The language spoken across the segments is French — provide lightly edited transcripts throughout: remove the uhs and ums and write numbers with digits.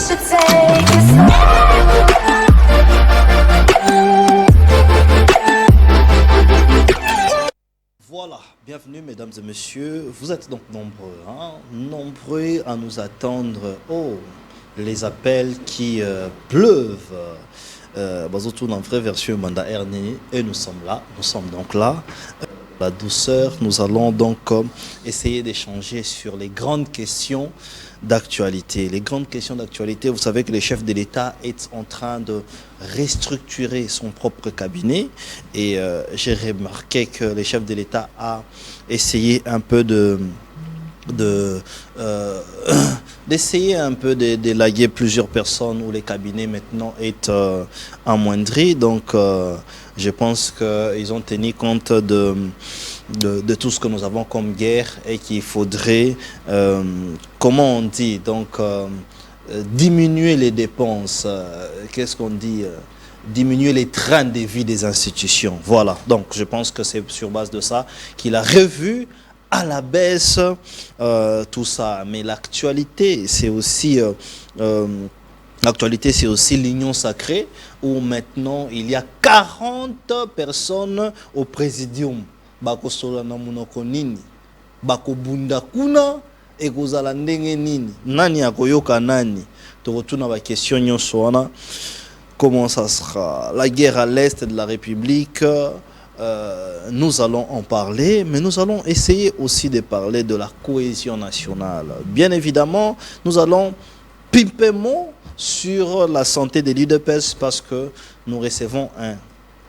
should take it slow. Voilà, bienvenue mesdames et messieurs. Vous êtes donc nombreux, nombreux à nous attendre. Oh, les appels qui pleuvent. Surtout dans la vraie version mandat RNI. Et nous sommes là, nous sommes donc là. La douceur, nous allons donc essayer d'échanger sur les grandes questions d'actualité. Les grandes questions d'actualité, vous savez que le chef de l'État est en train de restructurer son propre cabinet et j'ai remarqué que le chef de l'État a essayé un peu d'essayer un peu d'élaguer plusieurs personnes où les cabinets maintenant est amoindri. Donc je pense qu'ils ont tenu compte de tout ce que nous avons comme guerre et qu'il faudrait, comment on dit, donc diminuer les dépenses, qu'est-ce qu'on dit, diminuer les trains de vie des institutions. Voilà, donc je pense que c'est sur base de ça qu'il a revu à la baisse tout ça. Mais l'actualité, c'est aussi... l'actualité, c'est aussi l'Union sacrée où maintenant il y a 40 personnes au présidium. Bako solana munoko nini, bako bunda kuna, ekozala ndenge nini, nani akoyoka nani. Tokotuna ba question nyonso wana. Comment ça sera? La guerre à l'est de la République, nous allons en parler, mais nous allons essayer aussi de parler de la cohésion nationale. Bien évidemment, nous allons pimper mot sur la santé de l'UDPS parce que nous recevons un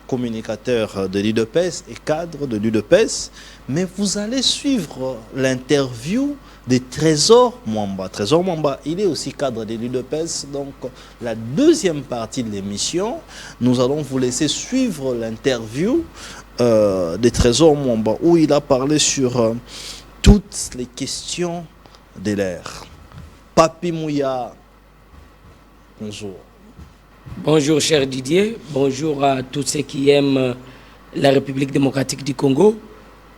communicateur de l'UDPS et cadre de l'UDPS, mais vous allez suivre l'interview de Trésor Mwamba. Trésor Mwamba, il est aussi cadre de l'UDPS, donc la deuxième partie de l'émission, nous allons vous laisser suivre l'interview de Trésor Mwamba où il a parlé sur toutes les questions de l'ère. Papi Mouya, bonjour. Bonjour cher Didier, bonjour à tous ceux qui aiment la République démocratique du Congo.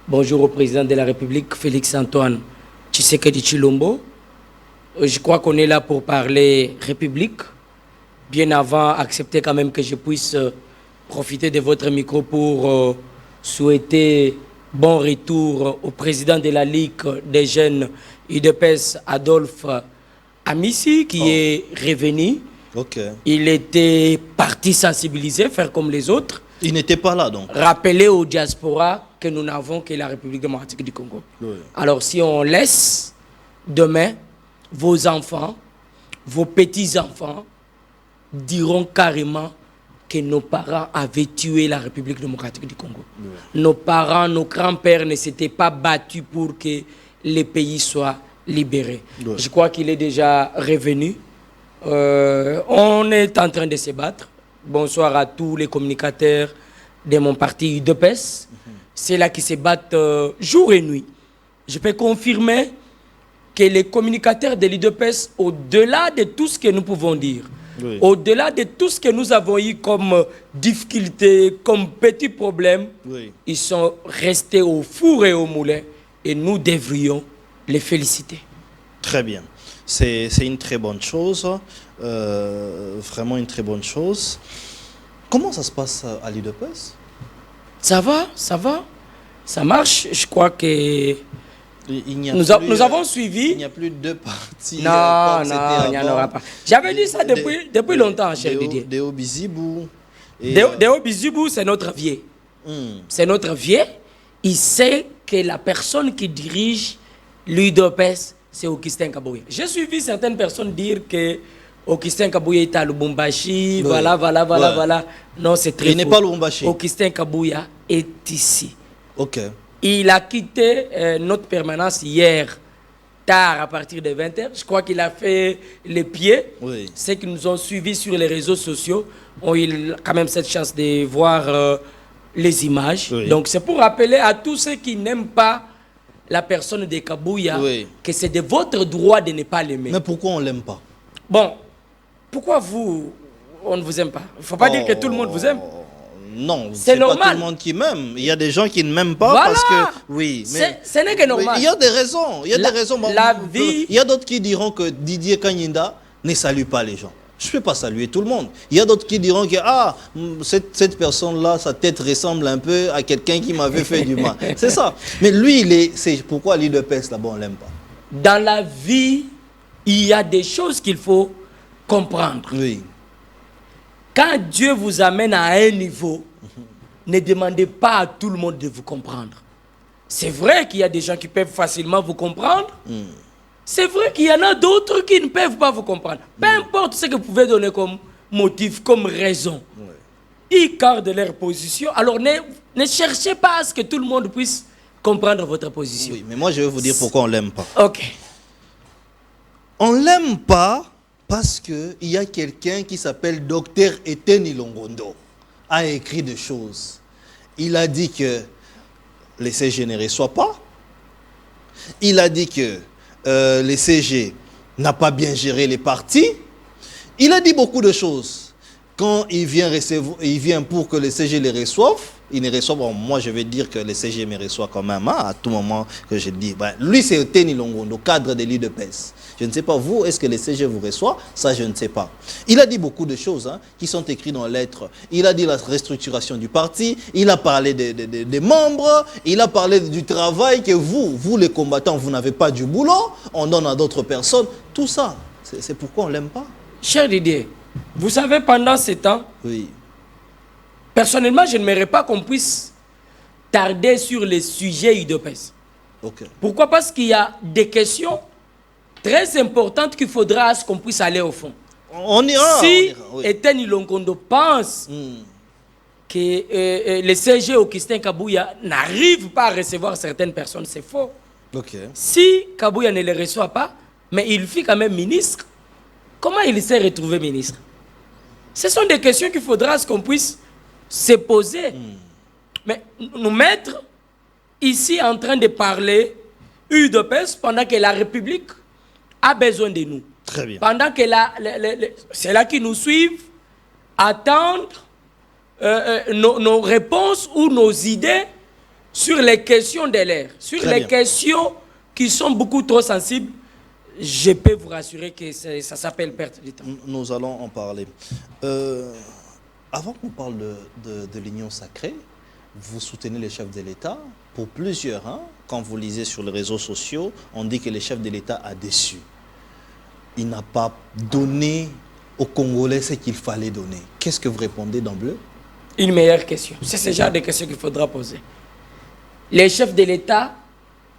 Bonjour au président de la République, Félix-Antoine Tshisekedi Tshilombo. Je crois qu'on est là pour parler République. Bien avant, acceptez quand même que je puisse profiter de votre micro pour souhaiter bon retour au président de la Ligue des jeunes UDPS, Adolphe Amissi, qui est revenu. Okay. Il était parti sensibiliser, faire comme les autres. Il n'était pas là donc. Rappeler aux diaspora que nous n'avons que la République démocratique du Congo. Oui. Alors si on laisse demain, vos enfants, vos petits-enfants diront carrément que nos parents avaient tué la République démocratique du Congo. Oui. Nos parents, nos grands-pères ne s'étaient pas battus pour que les pays soient libérés. Oui. Je crois qu'il est déjà revenu. On est en train de se battre. Bonsoir à tous les communicateurs de mon parti UDPS. C'est là qui se battent jour et nuit. Je peux confirmer que les communicateurs de l'UDPS, au-delà de tout ce que nous pouvons dire, oui, au-delà de tout ce que nous avons eu comme difficultés, comme petits problèmes, oui, ils sont restés au four et au moulin et nous devrions les féliciter. Très bien. C'est une très bonne chose, vraiment une très bonne chose. Comment ça se passe à l'UDPS? Ça va, ça marche. Je crois que nous avons suivi. Il n'y a plus de deux partis. Non, il n'y en aura pas. J'avais dit ça depuis longtemps, cher Didier. Deo Bizibou. Deo Bizibou, c'est notre vieux. C'est notre vieux. Il sait que la personne qui dirige l'UDPS, c'est Augustin Kabouya. J'ai suivi certaines personnes dire que Augustin Kabouya est à Lubumbashi, oui, voilà. Non, c'est très faux. Il n'est pas à Lubumbashi. Augustin Kabouya est ici. Ok. Il a quitté notre permanence hier, tard, à partir de 20h. Je crois qu'il a fait les pieds. Oui. Ceux qui nous ont suivis sur les réseaux sociaux ont eu quand même cette chance de voir les images. Oui. Donc, c'est pour rappeler à tous ceux qui n'aiment pas la personne de Kabouya, oui, que c'est de votre droit de ne pas l'aimer. Mais pourquoi on ne l'aime pas? Bon, pourquoi on ne vous aime pas? Il ne faut pas dire que tout le monde vous aime. Non, c'est normal. Pas tout le monde qui m'aime. Il y a des gens qui ne m'aiment pas, voilà, parce que... Oui, mais ce n'est que normal. Il y a des raisons. Il y a des raisons. La vie... Il y a d'autres qui diront que Didier Kanyinda ne salue pas les gens. Je ne peux pas saluer tout le monde. Il y a d'autres qui diront que cette personne-là, sa tête ressemble un peu à quelqu'un qui m'avait fait du mal. C'est ça. Mais lui, c'est pourquoi l'UDPS, là-bas, on ne l'aime pas. Dans la vie, il y a des choses qu'il faut comprendre. Oui. Quand Dieu vous amène à un niveau, ne demandez pas à tout le monde de vous comprendre. C'est vrai qu'il y a des gens qui peuvent facilement vous comprendre. C'est vrai qu'il y en a d'autres qui ne peuvent pas vous comprendre. Peu importe ce que vous pouvez donner comme motif, comme raison. Ils gardent leur position. Alors ne cherchez pas à ce que tout le monde puisse comprendre votre position. Oui, mais moi je vais vous dire pourquoi on ne l'aime pas. Ok. On ne l'aime pas parce qu'il y a quelqu'un qui s'appelle Dr Etienne Longondo a écrit des choses. Il a dit que les CG ne reçoivent pas. Il a dit que les CG n'a pas bien géré les partis. Il a dit beaucoup de choses. Quand il vient pour que les CG les reçoivent, il ne reçoit pas. Moi, je vais dire que les CG me reçoivent quand même, à tout moment que je dis. Lui, c'est Etienne Longondo, cadre de l'UDPS. Je ne sais pas, vous, est-ce que les CG vous reçoivent? Ça, je ne sais pas. Il a dit beaucoup de choses qui sont écrites dans les lettres. Il a dit la restructuration du parti, il a parlé des membres, il a parlé du travail que vous les combattants, vous n'avez pas du boulot, on donne à d'autres personnes. Tout ça, c'est pourquoi on ne l'aime pas. Cher Didier, vous savez, pendant ces temps, oui. Personnellement, je n'aimerais pas qu'on puisse tarder sur les sujets UDPS. Okay. Pourquoi? Parce qu'il y a des questions très importantes qu'il faudra à ce qu'on puisse aller au fond. On ira. Si oui. Etienne Longondo pense que les CG Augustin Kabouya n'arrivent pas à recevoir certaines personnes, c'est faux. Okay. Si Kabouya ne les reçoit pas, mais il fut quand même ministre, comment il s'est retrouvé ministre? Ce sont des questions qu'il faudra à ce qu'on puisse se poser. Mais nous mettre ici en train de parler UDPS pendant que la République a besoin de nous. Très bien. Pendant que c'est là qui nous suivent, attendre nos réponses ou nos idées sur les questions de l'air, sur Très les bien. questions qui sont beaucoup trop sensibles. Je peux vous rassurer que ça s'appelle perte de temps. Nous allons en parler. Avant qu'on parle de l'Union sacrée, vous soutenez les chefs de l'État pour plusieurs. Quand vous lisez sur les réseaux sociaux, on dit que le chef de l'État a déçu. Il n'a pas donné aux Congolais ce qu'il fallait donner. Qu'est-ce que vous répondez d'emblée? Une meilleure question. C'est ce genre de questions qu'il faudra poser. Le chef de l'État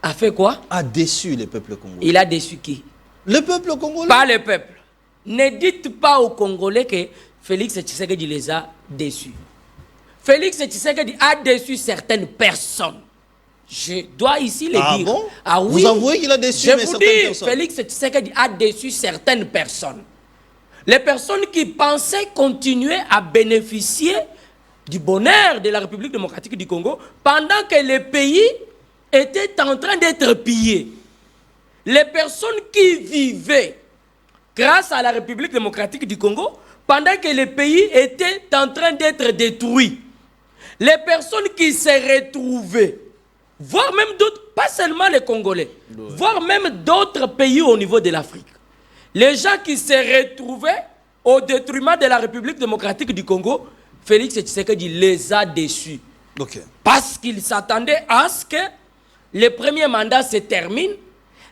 a fait quoi? A déçu le peuple congolais. Il a déçu qui? Le peuple congolais? Pas le peuple. Ne dites pas aux Congolais que Félix Tshisekedi les a déçus. Félix Tshisekedi a déçu certaines personnes. Je dois ici le dire. Bon? Ah oui. Vous avouez qu'il a déçu Je mais vous certaines dis, personnes? Félix Tshisekedi a déçu certaines personnes. Les personnes qui pensaient continuer à bénéficier du bonheur de la République démocratique du Congo pendant que le pays était en train d'être pillé. Les personnes qui vivaient grâce à la République démocratique du Congo pendant que le pays était en train d'être détruit. Les personnes qui se retrouvaient, voire même d'autres, pas seulement les Congolais, voire même d'autres pays au niveau de l'Afrique. Les gens qui se retrouvaient au détriment de la République démocratique du Congo, Félix Tshisekedi les a déçus. Okay. Parce qu'ils s'attendaient à ce que le premier mandat se termine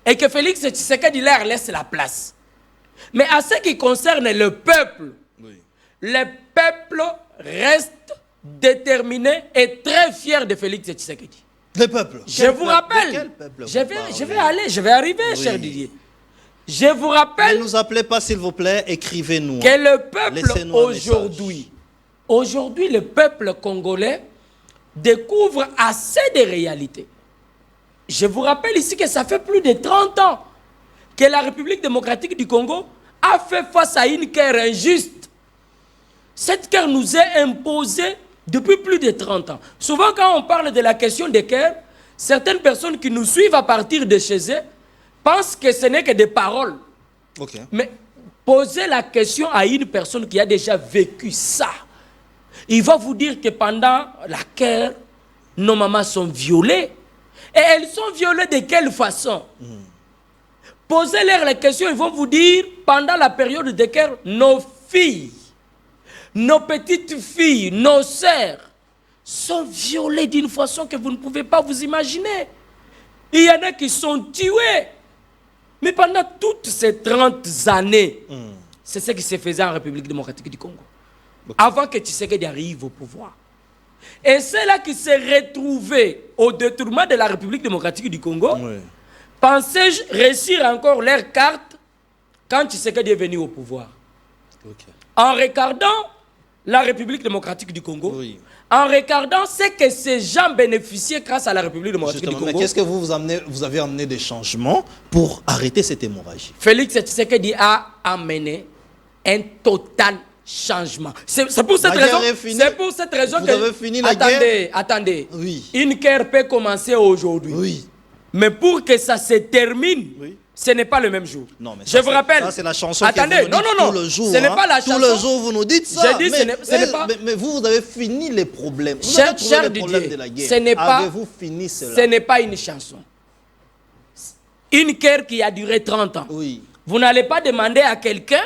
et que Félix Tshisekedi leur laisse la place. Mais à ce qui concerne le peuple, le peuple reste déterminé et très fier de Félix Tshisekedi. Le peuple. Je vous rappelle, je vais arriver, cher Didier. Je vous rappelle. Ne nous appelez pas, s'il vous plaît, écrivez-nous. Que le peuple Laissez-nous aujourd'hui, le peuple congolais découvre assez de réalités. Je vous rappelle ici que ça fait plus de 30 ans que la République démocratique du Congo a fait face à une guerre injuste. Cette guerre nous est imposée depuis plus de 30 ans. Souvent, quand on parle de la question des guerres, certaines personnes qui nous suivent à partir de chez eux pensent que ce n'est que des paroles. Okay. Mais posez la question à une personne qui a déjà vécu ça. Il va vous dire que pendant la guerre, nos mamans sont violées. Et elles sont violées de quelle façon? Posez-leur les questions, ils vont vous dire, pendant la période de guerre, nos filles, nos petites filles, nos sœurs sont violées d'une façon que vous ne pouvez pas vous imaginer. Il y en a qui sont tués. Mais pendant toutes ces 30 années, c'est ce qui se faisait en République démocratique du Congo. Avant que Tshisekedi arrive au pouvoir. Et c'est là qui s'est retrouvé au détournement de la République démocratique du Congo. Pensaient réussir encore leur carte quand Tshisekedi est venu au pouvoir. En regardant la République démocratique du Congo, en regardant ce que ces gens bénéficiaient grâce à la République démocratique du Congo. Mais qu'est-ce que vous avez amené des changements pour arrêter cette hémorragie? Félix Tshisekedi a amené un total changement. C'est pour cette raison. C'est pour cette raison que vous avez fini la guerre. Attendez. Une guerre peut commencer aujourd'hui. Mais pour que ça se termine, ce n'est pas le même jour. Non, mais je vous rappelle. Ça, c'est la chanson attendez, que vous nous dites tout le jour. Ce n'est pas la chanson. Tout le jour, vous nous dites ça. Je dis, ce n'est pas... mais vous avez fini les problèmes. Vous cher avez trouvé les problèmes Didier, de la guerre. Ce n'est pas... Avez-vous fini cela? Ce n'est pas une chanson. Une guerre qui a duré 30 ans. Vous n'allez pas demander à quelqu'un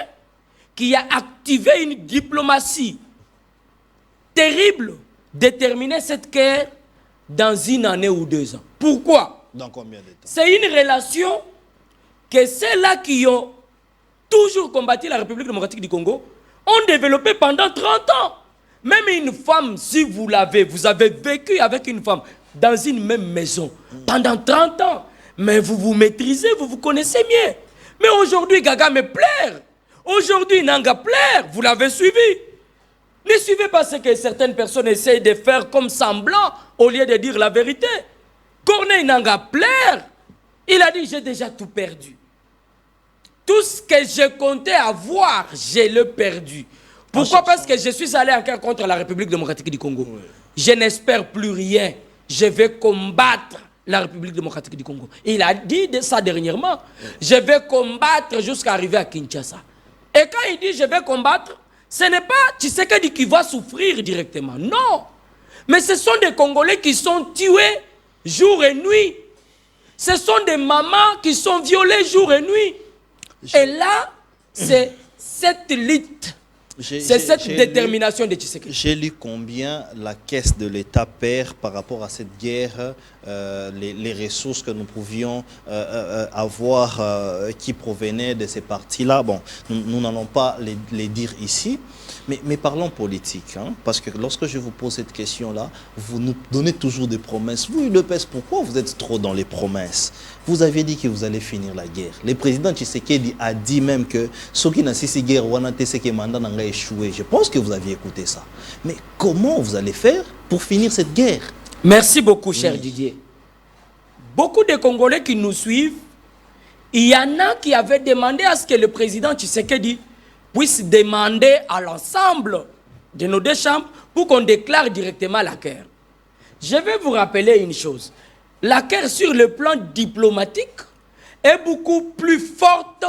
qui a activé une diplomatie terrible de terminer cette guerre dans une année ou 2 ans. Pourquoi? Dans combien de temps? C'est une relation que ceux-là qui ont toujours combattu la République démocratique du Congo ont développé pendant 30 ans. Même une femme, si vous avez vécu avec une femme dans une même maison pendant 30 ans, mais vous vous maîtrisez, vous vous connaissez mieux. Mais aujourd'hui, Gaga me plaire. Aujourd'hui, Nanga plaire. Vous l'avez suivi. Ne suivez pas ce que certaines personnes essayent de faire comme semblant au lieu de dire la vérité. Corneille Nanga plaire. Il a dit, j'ai déjà tout perdu. Tout ce que je comptais avoir, je l'ai perdu. Pourquoi? Parce que je suis allé en guerre contre la République démocratique du Congo. Je n'espère plus rien. Je vais combattre la République démocratique du Congo. Il a dit ça dernièrement. Je vais combattre jusqu'à arriver à Kinshasa. Et quand il dit je vais combattre, ce n'est pas Tshisekedi qui va souffrir directement. Non. Mais ce sont des Congolais qui sont tués jour et nuit. Ce sont des mamans qui sont violées jour et nuit. Et là, c'est cette lutte. C'est cette détermination de Tshisekedi. J'ai lu combien la caisse de l'État perd par rapport à cette guerre, les ressources que nous pouvions avoir qui provenaient de ces partis-là. Bon, nous n'allons pas les dire ici, mais parlons politique. Hein, parce que lorsque je vous pose cette question-là, vous nous donnez toujours des promesses. Vous, le PS, pourquoi vous êtes trop dans les promesses? Vous avez dit que vous allez finir la guerre. Le président Tshisekedi a dit même que ce qui n'a pas guerre, c'est que mandat n'a échoué. Je pense que vous aviez écouté ça. Mais comment vous allez faire pour finir cette guerre? Merci beaucoup, cher Didier. Beaucoup de Congolais qui nous suivent, il y en a qui avaient demandé à ce que le président Tshisekedi puisse demander à l'ensemble de nos 2 chambres pour qu'on déclare directement la guerre. Je vais vous rappeler une chose. La guerre sur le plan diplomatique est beaucoup plus forte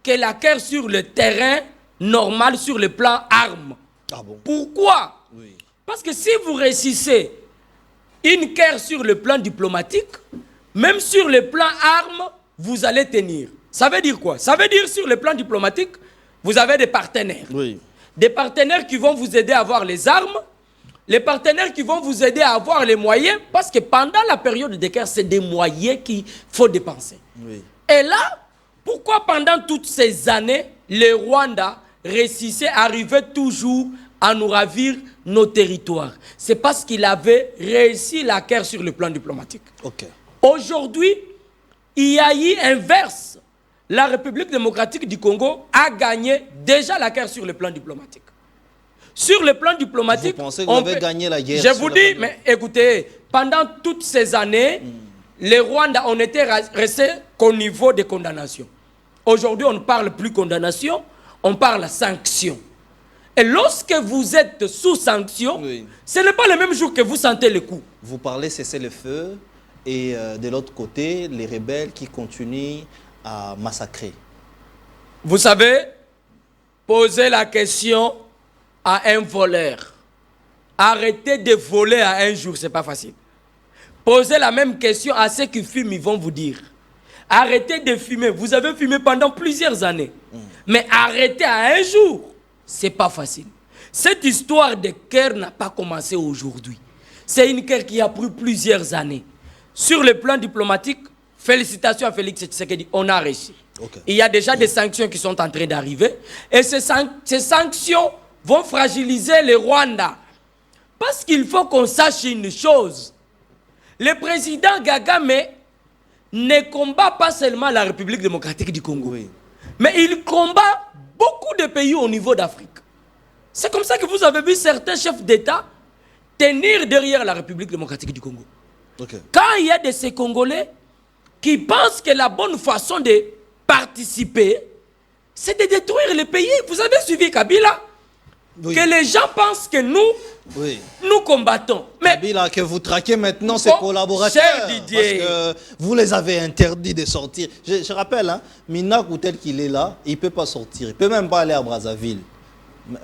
que la guerre sur le terrain normal, sur le plan armes. Ah bon? Pourquoi? Parce que si vous réussissez une guerre sur le plan diplomatique, même sur le plan armes, vous allez tenir. Ça veut dire quoi? Ça veut dire sur le plan diplomatique, vous avez des partenaires. Des partenaires qui vont vous aider à avoir les armes, les partenaires qui vont vous aider à avoir les moyens, parce que pendant la période de guerre, c'est des moyens qu'il faut dépenser. Et là, pourquoi pendant toutes ces années, le Rwanda réussissait, arrivait toujours à nous ravir nos territoires? C'est parce qu'il avait réussi la guerre sur le plan diplomatique. Aujourd'hui, il y a eu inverse. La République démocratique du Congo a gagné déjà la guerre sur le plan diplomatique. Sur le plan diplomatique, vous pensez que vous avez gagné la guerre? Je vous dis, mais écoutez, pendant toutes ces années, les Rwandais, on était restés qu'au niveau des condamnations. Aujourd'hui, on ne parle plus condamnation, on parle sanction. Et lorsque vous êtes sous sanction, ce n'est pas le même jour que vous sentez le coup. Vous parlez cesser le feu et de l'autre côté, les rebelles qui continuent à massacrer. Vous savez, poser la question à un voleur. Arrêtez de voler à un jour, ce n'est pas facile. Posez la même question à ceux qui fument, ils vont vous dire. arrêtez de fumer. Vous avez fumé pendant plusieurs années. Mais arrêtez à un jour, c'est pas facile. Cette histoire de cœur n'a pas commencé aujourd'hui. C'est une guerre qui a pris plusieurs années. Sur le plan diplomatique, félicitations à Félix Tshisekedi, on a réussi. Okay. Il y a déjà des sanctions qui sont en train d'arriver. Et ces sanctions vont fragiliser le Rwanda. Parce qu'il faut qu'on sache une chose. Le président Kagame ne combat pas seulement la République démocratique du Congo. Oui. Mais il combat beaucoup de pays au niveau d'Afrique. C'est comme ça que vous avez vu certains chefs d'État tenir derrière la République démocratique du Congo. Okay. Quand il y a de ces Congolais qui pensent que la bonne façon de participer, c'est de détruire le pays. Vous avez suivi Kabila? Oui. Que les gens pensent que nous combattons. Mais Kabila, que vous traquez maintenant ses collaborateurs. Cher Didier. Parce que vous les avez interdits de sortir. Je rappelle, hein, Minakou tel qu'il est là, il ne peut pas sortir. Il ne peut même pas aller à Brazzaville.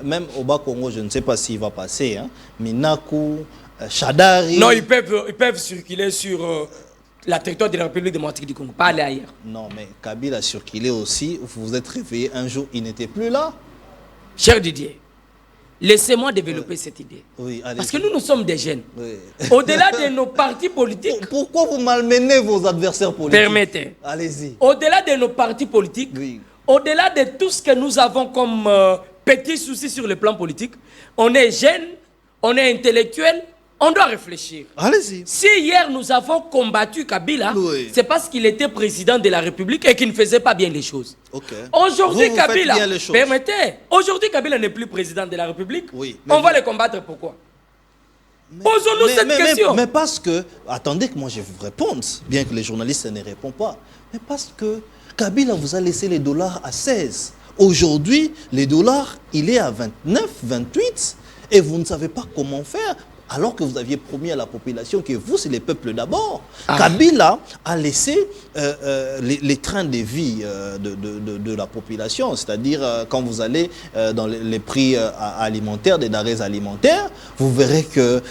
Même au Bas-Congo, je ne sais pas s'il va passer. Hein. Minakou, Chadari... Non, ils peuvent circuler sur la territoire de la République démocratique du Congo, pas aller ailleurs. Non, mais Kabila a circulé aussi. Vous vous êtes réveillé un jour, il n'était plus là. Cher Didier, laissez-moi développer cette idée. Oui, parce que nous sommes des jeunes. Oui. Au-delà de nos partis politiques... Pourquoi vous malmenez vos adversaires politiques? Permettez. Allez-y. Au-delà de nos partis politiques, au-delà de tout ce que nous avons comme petits soucis sur le plan politique, on est jeunes, on est intellectuels, on doit réfléchir. Allez-y. Si hier nous avons combattu Kabila, c'est parce qu'il était président de la République et qu'il ne faisait pas bien les choses. Okay. Aujourd'hui, Kabila, permettez, aujourd'hui Kabila n'est plus président de la République. Oui, on va le combattre pourquoi? Posons-nous cette question. Mais parce que, attendez que moi je vous réponde, bien que les journalistes ne répondent pas, mais parce que Kabila vous a laissé les dollars à 16. Aujourd'hui, les dollars, il est à 29, 28, et vous ne savez pas comment faire. Alors que vous aviez promis à la population que vous, c'est le peuple d'abord. Kabila a laissé les trains de vie de la population. C'est-à-dire, quand vous allez dans les prix alimentaires, des denrées alimentaires, vous verrez que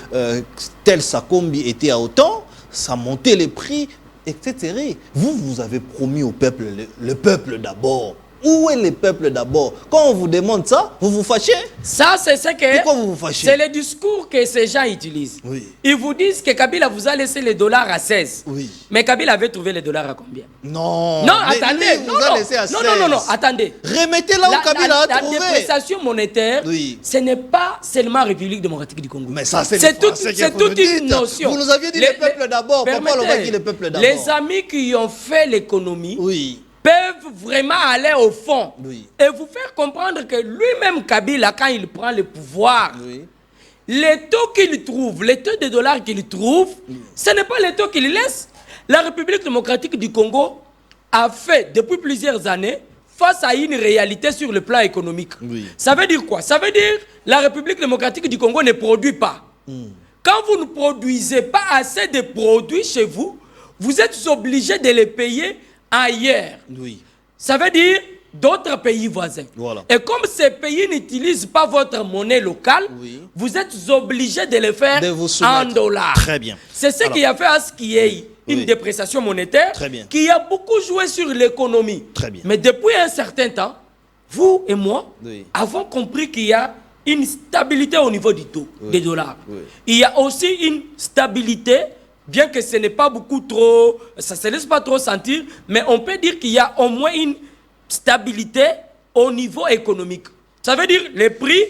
tel Sakombi était à autant, ça montait les prix, etc. Vous avez promis au peuple, le peuple d'abord. Où est le peuple d'abord? Quand on vous demande ça, vous vous fâchez? Ça, c'est ce que... Pourquoi vous vous fâchez? C'est le discours que ces gens utilisent. Oui. Ils vous disent que Kabila vous a laissé les dollars à 16. Oui. Mais Kabila avait trouvé les dollars à combien? Non. Non, attendez. Vous a laissé à 16. Non, attendez. Remettez là où Kabila a trouvé. La dépréciation monétaire, ce n'est pas seulement République démocratique du Congo. Mais ça, c'est toute une notion. Vous nous aviez dit le peuple d'abord. Pourquoi on va dire le peuple d'abord? Les amis qui ont fait l'économie... Oui. Peuvent vraiment aller au fond et vous faire comprendre que lui-même, Kabila, quand il prend le pouvoir, les taux qu'il trouve, les taux de dollars qu'il trouve, ce n'est pas les taux qu'il laisse. La République démocratique du Congo a fait, depuis plusieurs années, face à une réalité sur le plan économique. Ça veut dire quoi? Ça veut dire que la République démocratique du Congo ne produit pas. Quand vous ne produisez pas assez de produits chez vous, vous êtes obligé de les payer ailleurs. Oui. Ça veut dire d'autres pays voisins. Voilà. Et comme ces pays n'utilisent pas votre monnaie locale, vous êtes obligé de les faire en dollars. Très bien. C'est ce qui a fait à ce qu'il y ait une dépréciation monétaire qui a beaucoup joué sur l'économie. Mais depuis un certain temps, vous et moi avons compris qu'il y a une stabilité au niveau du taux des dollars. Il y a aussi une stabilité. Bien que ce n'est pas beaucoup trop, ça ne se laisse pas trop sentir, mais on peut dire qu'il y a au moins une stabilité au niveau économique. Ça veut dire que les prix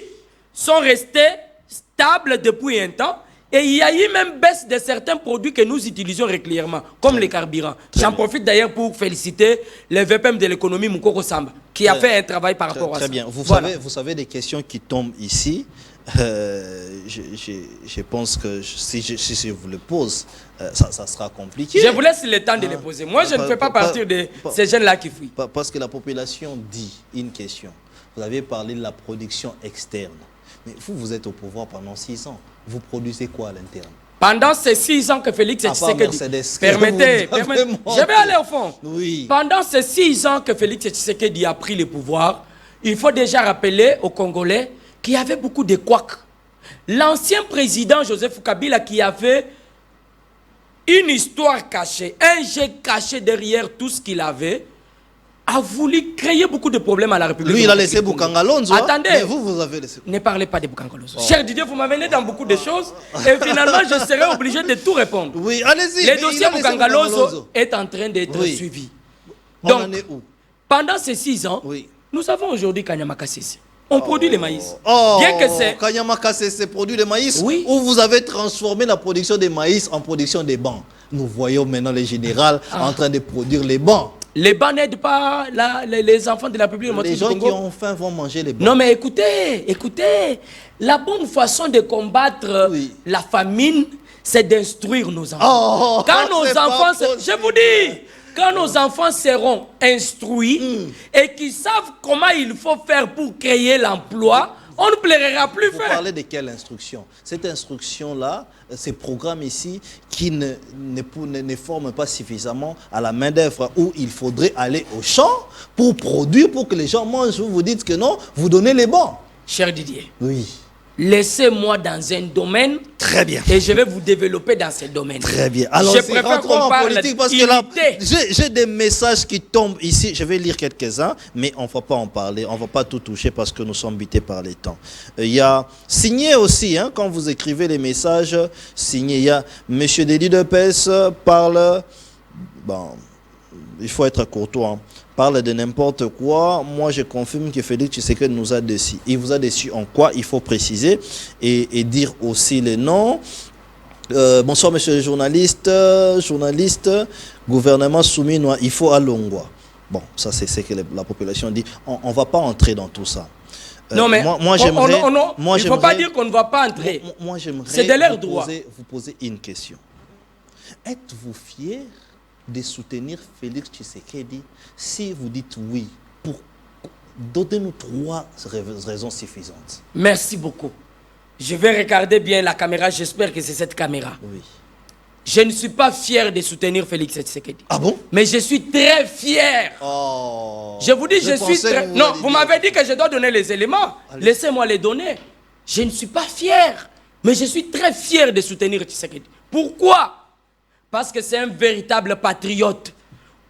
sont restés stables depuis un temps et il y a eu même baisse de certains produits que nous utilisons régulièrement, comme les carburants. J'en profite d'ailleurs pour féliciter le VPM de l'économie, Moukoko Samba, qui a fait un travail par rapport à ça. Très bien. Vous savez des questions qui tombent ici. Je pense que si je vous le pose, ça sera compliqué. Je vous laisse le temps de les poser. Moi, je ne fais pas partir de ces jeunes-là qui fuient. Parce que la population dit une question. Vous avez parlé de la production externe. Mais vous êtes au pouvoir pendant 6 ans. Vous produisez quoi à l'interne? Pendant ces 6 ans que Félix Tshisekedi... Permettez, je vais aller au fond. Oui. Pendant ces 6 ans que Félix Tshisekedi a pris le pouvoir, il faut déjà rappeler aux Congolais qu'il y avait beaucoup de couacs. L'ancien président Joseph Kabila qui avait une histoire cachée, un jeu caché derrière tout ce qu'il avait, a voulu créer beaucoup de problèmes à la République. Lui, il a laissé Bokanga Lonzo. Attendez. Mais vous avez laissé. Ne parlez pas de Bokanga Lonzo. Cher Didier, vous m'avez dans beaucoup de choses et finalement, je serai obligé de tout répondre. Oui, allez-y. Le dossier Bokanga Lonzo est en train d'être suivi. Donc, on en est où? Pendant ces 6 ans, nous avons aujourd'hui Kanyama Kasese. On produit le maïs. Bien que c'est Kanyama Kasese produit le maïs, où vous avez transformé la production de maïs en production de bancs. Nous voyons maintenant les généraux en train de produire les bancs. Les bancs n'aident pas les enfants de la République démocratique du Congo. Les gens qui ont faim vont manger les bancs. Non mais écoutez, la bonne façon de combattre la famine, c'est d'instruire nos enfants. Quand nos enfants, je vous dis, quand nos enfants seront instruits et qu'ils savent comment il faut faire pour créer l'emploi, on ne plaira plus faire. Vous parlez de quelle instruction? Cette instruction-là, ces programmes ici, qui ne forment pas suffisamment à la main-d'œuvre, où il faudrait aller au champ pour produire, pour que les gens mangent. Vous dites que non, vous donnez les bons. Cher Didier. Oui. Laissez-moi dans un domaine. Très bien. Et je vais vous développer dans ce domaine. Très bien. Alors, je préfère qu'on parle politique parce que là, j'ai des messages qui tombent ici. Je vais lire quelques-uns, mais on ne va pas en parler. On ne va pas tout toucher parce que nous sommes butés par les temps. Il y a signé aussi, hein, quand vous écrivez les messages, signé. Il y a M. Dédi de Pes parle. Bon, il faut être courtois. Hein. Parle de n'importe quoi. Moi, je confirme que Félix Tshisekedi nous a déçus. Il vous a déçus en quoi? Il faut préciser et dire aussi les noms. Bonsoir, monsieur le journaliste. Gouvernement soumis, il faut à Longwa. Bon, ça, c'est ce que la population dit. On ne va pas entrer dans tout ça. Non, mais moi, j'aimerais. Il ne faut pas dire qu'on ne va pas entrer. Moi, j'aimerais c'est de leur droit. Vous poser une question. Êtes-vous fier de soutenir Félix Tshisekedi si vous dites oui? Donnez-nous 3 raisons suffisantes. Merci beaucoup. Je vais regarder bien la caméra, j'espère que c'est cette caméra. Oui. Je ne suis pas fier de soutenir Félix Tshisekedi. Ah bon? Mais je suis très fier. Oh. Je vous dis, je suis très... Non, vous m'avez dit que je dois donner les éléments. Laissez-moi les donner. Je ne suis pas fier, mais je suis très fier de soutenir Tshisekedi. Pourquoi? Parce que c'est un véritable patriote.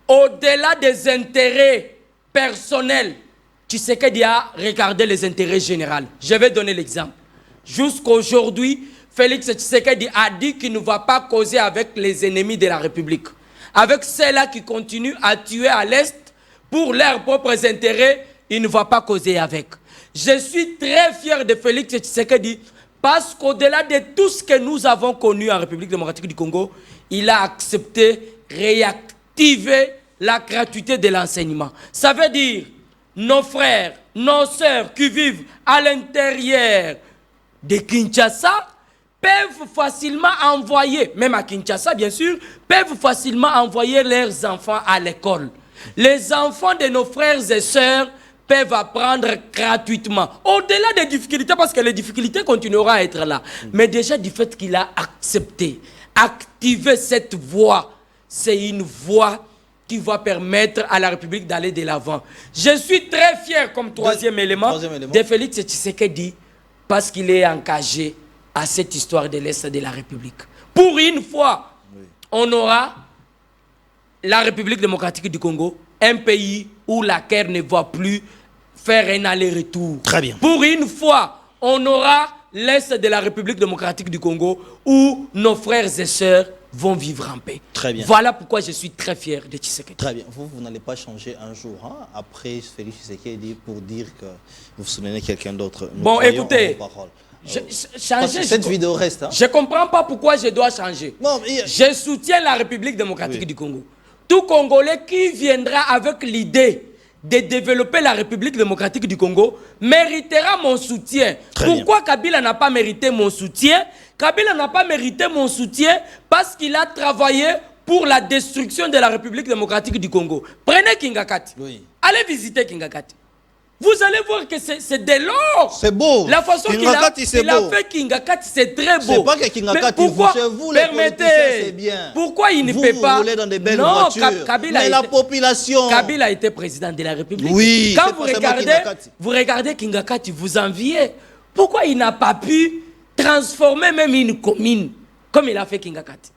Au-delà des intérêts personnels, Tshisekedi a regardé les intérêts généraux. Je vais donner l'exemple. Jusqu'aujourd'hui, Félix Tshisekedi a dit qu'il ne va pas causer avec les ennemis de la République. Avec ceux-là qui continuent à tuer à l'Est pour leurs propres intérêts, il ne va pas causer avec. Je suis très fier de Félix Tshisekedi parce qu'au-delà de tout ce que nous avons connu en République démocratique du Congo, il a accepté réactiver la gratuité de l'enseignement. Ça veut dire nos frères, nos sœurs qui vivent à l'intérieur de Kinshasa peuvent facilement envoyer, même à Kinshasa bien sûr, peuvent facilement envoyer leurs enfants à l'école. Les enfants de nos frères et sœurs peuvent apprendre gratuitement. Au-delà des difficultés, parce que les difficultés continueront à être là. Mais déjà du fait qu'il a accepté, activer cette voie, c'est une voie qui va permettre à la République d'aller de l'avant. Je suis très fier comme troisième élément de Félix Tshisekedi parce qu'il est engagé à cette histoire de l'Est de la République. Pour une fois, on aura la République démocratique du Congo, un pays où la guerre ne va plus faire un aller-retour. Très bien. Pour une fois, on aura l'Est de la République démocratique du Congo où nos frères et sœurs vont vivre en paix. Très bien. Voilà pourquoi je suis très fier de Tshisekedi. Très bien. Vous n'allez pas changer un jour, hein, après Félix Tshisekedi, pour dire que vous soutenez quelqu'un d'autre. Bon, écoutez, changer, cette vidéo reste. Hein. Je ne comprends pas pourquoi je dois changer. Non, mais... Je soutiens la République démocratique du Congo. Tout Congolais qui viendra avec l'idée de développer la République démocratique du Congo méritera mon soutien. Pourquoi Kabila n'a pas mérité mon soutien? Kabila n'a pas mérité mon soutien parce qu'il a travaillé pour la destruction de la République démocratique du Congo. Prenez Kingakati. Allez visiter Kingakati. Vous allez voir que c'est de l'or. C'est beau. La façon qu'il a fait Kingakati, c'est très beau. C'est pas que Kingakati, vous les politiciens, c'est bien. Pourquoi il ne peut pas... Vous roulez dans des belles voitures. Mais la population... Kabila était président de la République. Oui. Quand vous regardez Kingakati, vous enviez. Pourquoi il n'a pas pu transformer même une commune comme il a fait Kingakati?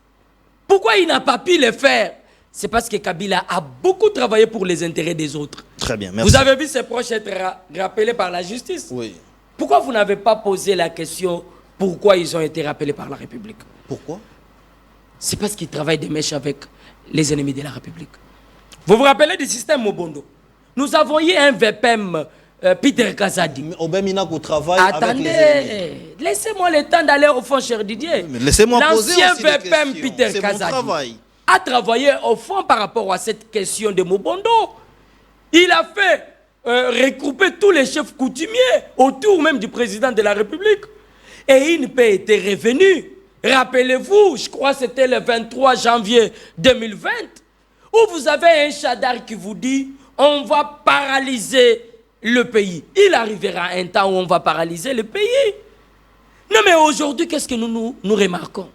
Pourquoi il n'a pas pu le faire? C'est parce que Kabila a beaucoup travaillé pour les intérêts des autres. Très bien, merci. Vous avez vu ses proches être rappelés par la justice? Oui. Pourquoi vous n'avez pas posé la question pourquoi ils ont été rappelés par la République? Pourquoi? C'est parce qu'ils travaillent des mèches avec les ennemis de la République. Vous vous rappelez du système Mobondo? Nous avons eu un VPM, Peter Kazadi. Mais Obemina au travail Attendez, avec les ennemis. laissez-moi le temps d'aller au fond, cher Didier. Laissez-moi poser L'ancien aussi des VPM questions. Peter C'est mon Kazadi travail. a travaillé au fond par rapport à cette question de Mobondo. Il a fait regrouper tous les chefs coutumiers autour même du président de la République. Et INPE était revenu. Rappelez-vous, je crois que c'était le 23 janvier 2020, où vous avez un Chadar qui vous dit on va paralyser le pays. Il arrivera un temps où on va paralyser le pays. Non mais aujourd'hui, qu'est-ce que nous remarquons?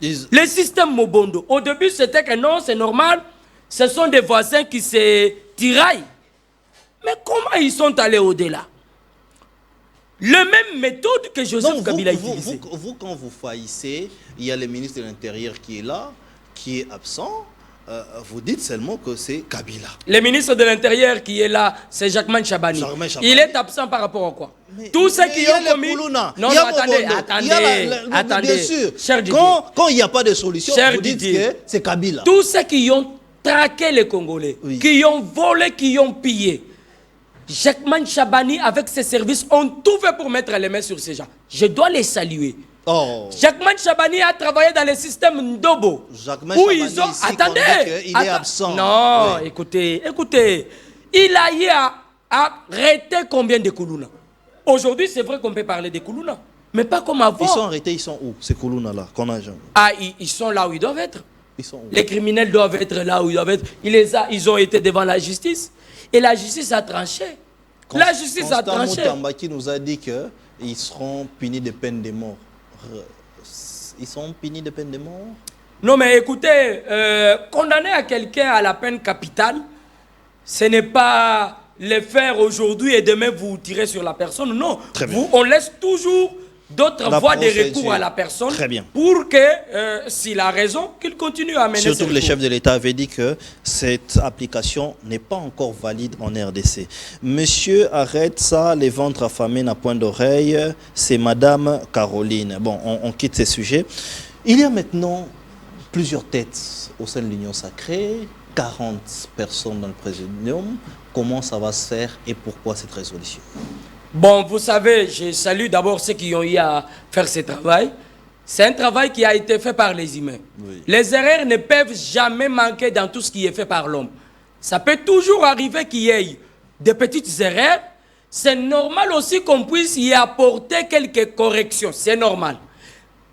Le système Mobondo, au début c'était que non, c'est normal, ce sont des voisins qui se tiraillent. Mais comment ils sont allés au-delà? La même méthode que Joseph Kabila utilisait. Vous, quand vous faillissez, il y a le ministre de l'Intérieur qui est là, qui est absent. Vous dites seulement que c'est Kabila. Le ministre de l'Intérieur qui est là, c'est Jacquemin Chabani. Il est absent par rapport à quoi? Tous ceux qui ont commis... Non, attendez. Bien sûr, Cher Didier. Quand il n'y a pas de solution, Cher vous dites Didier. que c'est Kabila. Tous ceux qui ont traqué les Congolais, Oui. qui ont volé, qui ont pillé, Jacquemin Chabani, avec ses services, ont tout fait pour mettre les mains sur ces gens. Je dois les saluer. Oh. Jacquemin Chabani a travaillé dans le système Ndobo. Jacquemin Où Chabani ils ont... ici, Attendez. il est absent. Non, Oui. écoutez. Il a eu à arrêter combien de Koulouna? Aujourd'hui, c'est vrai qu'on peut parler de Koulouna, mais pas comme avant. Ils sont arrêtés, ils sont où? Ces Koulouna là qu'on a jamais. Ah, ils sont là où ils doivent être. Ils sont où? Les criminels doivent être là où ils doivent être. Ils ont été devant la justice. Et la justice a tranché. La justice a tranché. Constant Moutamba nous a dit qu'ils seront punis de peine de mort. Ils sont punis de peine de mort? Non, mais écoutez, condamner à quelqu'un à la peine capitale, ce n'est pas le faire aujourd'hui et demain vous tirez sur la personne. Non. Très bien. On laisse toujours d'autres La voies de procédure. recours à la personne. Très bien. Pour que, s'il a raison, qu'il continue à mener Surtout ses que le recours. chef de l'État avait dit que cette application n'est pas encore valide en RDC. Monsieur arrête ça, les ventres affamés n'a point d'oreille. C'est Madame Caroline. Bon, on quitte ces sujets. Il y a maintenant plusieurs têtes au sein de l'Union sacrée, 40 personnes dans le présidium. Comment ça va se faire et pourquoi cette résolution? Bon, vous savez, je salue d'abord ceux qui ont eu à faire ce travail. C'est un travail qui a été fait par les humains. Oui. Les erreurs ne peuvent jamais manquer dans tout ce qui est fait par l'homme. Ça peut toujours arriver qu'il y ait des petites erreurs. C'est normal aussi qu'on puisse y apporter quelques corrections. C'est normal.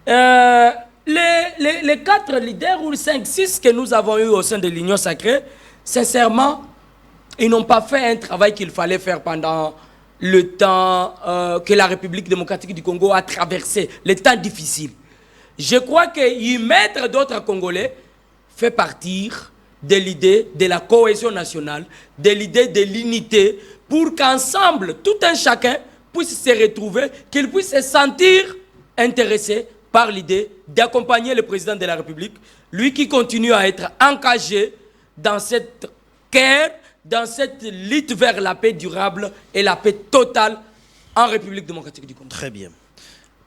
Les 4 leaders ou 5, 6 que nous avons eu au sein de l'Union sacrée, sincèrement, ils n'ont pas fait un travail qu'il fallait faire pendant le temps que la République démocratique du Congo a traversé, les temps difficiles. Je crois qu'y mettre d'autres Congolais fait partir de l'idée de la cohésion nationale, de l'idée de l'unité, pour qu'ensemble, tout un chacun puisse se retrouver, qu'il puisse se sentir intéressé par l'idée d'accompagner le président de la République, lui qui continue à être engagé dans cette guerre, dans cette lutte vers la paix durable et la paix totale en République démocratique du Congo. Très bien.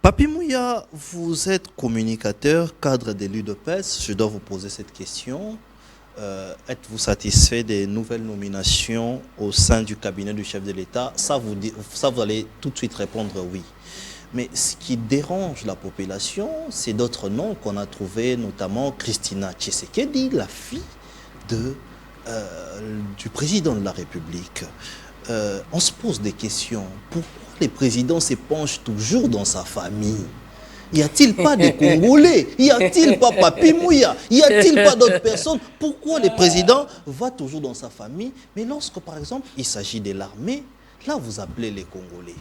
Papi Mouya, vous êtes communicateur, cadre de l'UDPS. Je dois vous poser cette question. Êtes-vous satisfait des nouvelles nominations au sein du cabinet du chef de l'État? Ça, vous allez tout de suite répondre oui. Mais ce qui dérange la population, c'est d'autres noms qu'on a trouvés, notamment Christina Tshisekedi, la fille du président de la République. On se pose des questions. Pourquoi les présidents se penchent toujours dans sa famille? Y a-t-il pas de Congolais? Y a-t-il pas Papi Mouya? Y a-t-il pas d'autres personnes? Pourquoi les présidents vont toujours dans sa famille? Mais lorsque, par exemple, il s'agit de l'armée, là, vous appelez les Congolais.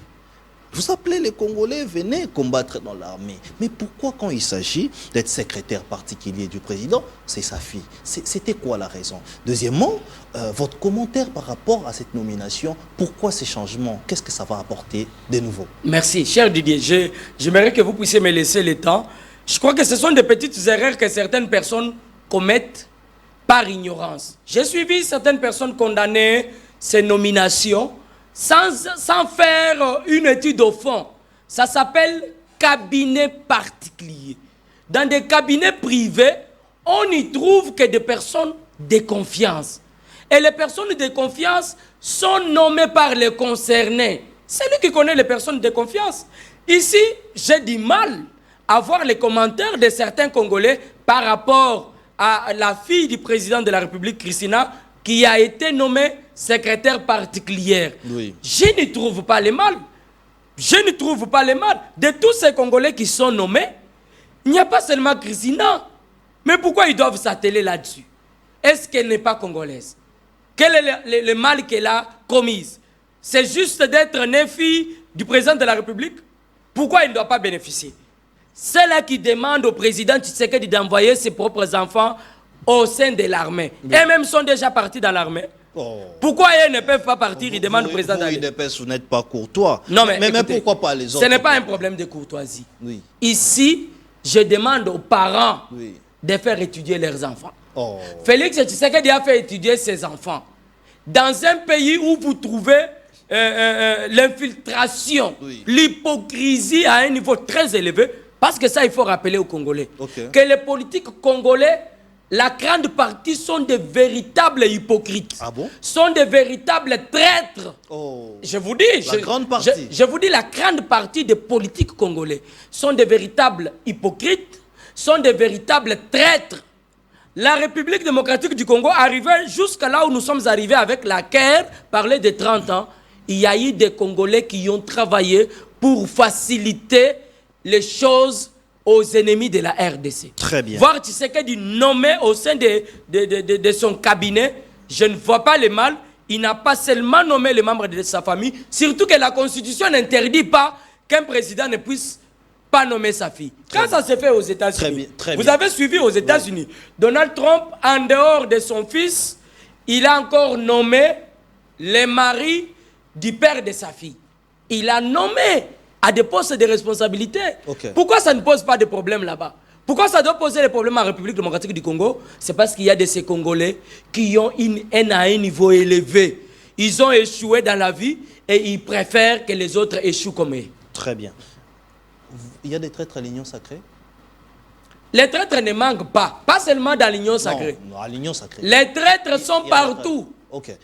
Vous appelez les Congolais, venez combattre dans l'armée. Mais pourquoi quand il s'agit d'être secrétaire particulier du président, c'est sa fille? C'était quoi la raison? Deuxièmement, votre commentaire par rapport à cette nomination, pourquoi ces changements? Qu'est-ce que ça va apporter de nouveau? Merci, cher Didier. J'aimerais que vous puissiez me laisser le temps. Je crois que ce sont des petites erreurs que certaines personnes commettent par ignorance. J'ai suivi certaines personnes condamner ces nominations sans faire une étude au fond. Ça s'appelle cabinet particulier. Dans des cabinets privés, on n'y trouve que des personnes de confiance. Et les personnes de confiance sont nommées par les concernés. C'est lui qui connaît les personnes de confiance. Ici, j'ai du mal à voir les commentaires de certains Congolais par rapport à la fille du président de la République, Christina, qui a été nommée secrétaire particulière. Oui. Je ne trouve pas le mal. Je ne trouve pas le mal. De tous ces Congolais qui sont nommés, il n'y a pas seulement Christina. Mais pourquoi ils doivent s'atteler là-dessus? Est-ce qu'elle n'est pas congolaise? Quel est le mal qu'elle a commis? C'est juste d'être née fille du président de la République? Pourquoi elle ne doit pas bénéficier? C'est là qui demande au président Tshisekedi d'envoyer ses propres enfants au sein de l'armée. Oui. Eux-mêmes sont déjà partis dans l'armée. Oh. Pourquoi ils ne peuvent pas partir? Ils demandent au président d'aller. Vous n'êtes pas courtois. Non, mais écoutez, pourquoi pas les autres? Ce n'est pas un problème de courtoisie. Oui. Ici, je demande aux parents de faire étudier leurs enfants. Oh. Félix Tshisekedi a fait étudier ses enfants. Dans un pays où vous trouvez l'infiltration, l'hypocrisie à un niveau très élevé, parce que ça, il faut rappeler aux Congolais, que les politiques congolais, la grande partie sont des véritables hypocrites. Ah bon? Sont des véritables traîtres. Oh. Je vous dis, je vous dis, la grande partie des politiques congolais sont des véritables hypocrites, sont des véritables traîtres. La République démocratique du Congo arrivait jusqu'à là où nous sommes arrivés avec la guerre, parler de 30 ans. Il y a eu des Congolais qui ont travaillé pour faciliter les choses aux ennemis de la RDC. Très bien. Voir Tshisekedi nommé au sein de son cabinet, je ne vois pas le mal. Il n'a pas seulement nommé les membres de sa famille, surtout que la Constitution n'interdit pas qu'un président ne puisse pas nommer sa fille. Quand ça se fait aux États-Unis, vous avez suivi aux États-Unis, Donald Trump, en dehors de son fils, il a encore nommé les maris du père de sa fille. Il a nommé à des postes de responsabilité. Pourquoi ça ne pose pas de problème là-bas? Pourquoi ça doit poser des problèmes en République démocratique du Congo? C'est parce qu'il y a de ces Congolais qui ont une haine à un niveau élevé. Ils ont échoué dans la vie et ils préfèrent que les autres échouent comme eux. Très bien. Il y a des traîtres à l'Union sacrée? Les traîtres ne manquent pas. Pas seulement dans l'Union sacrée. Non, à l'Union sacrée. Les traîtres sont partout.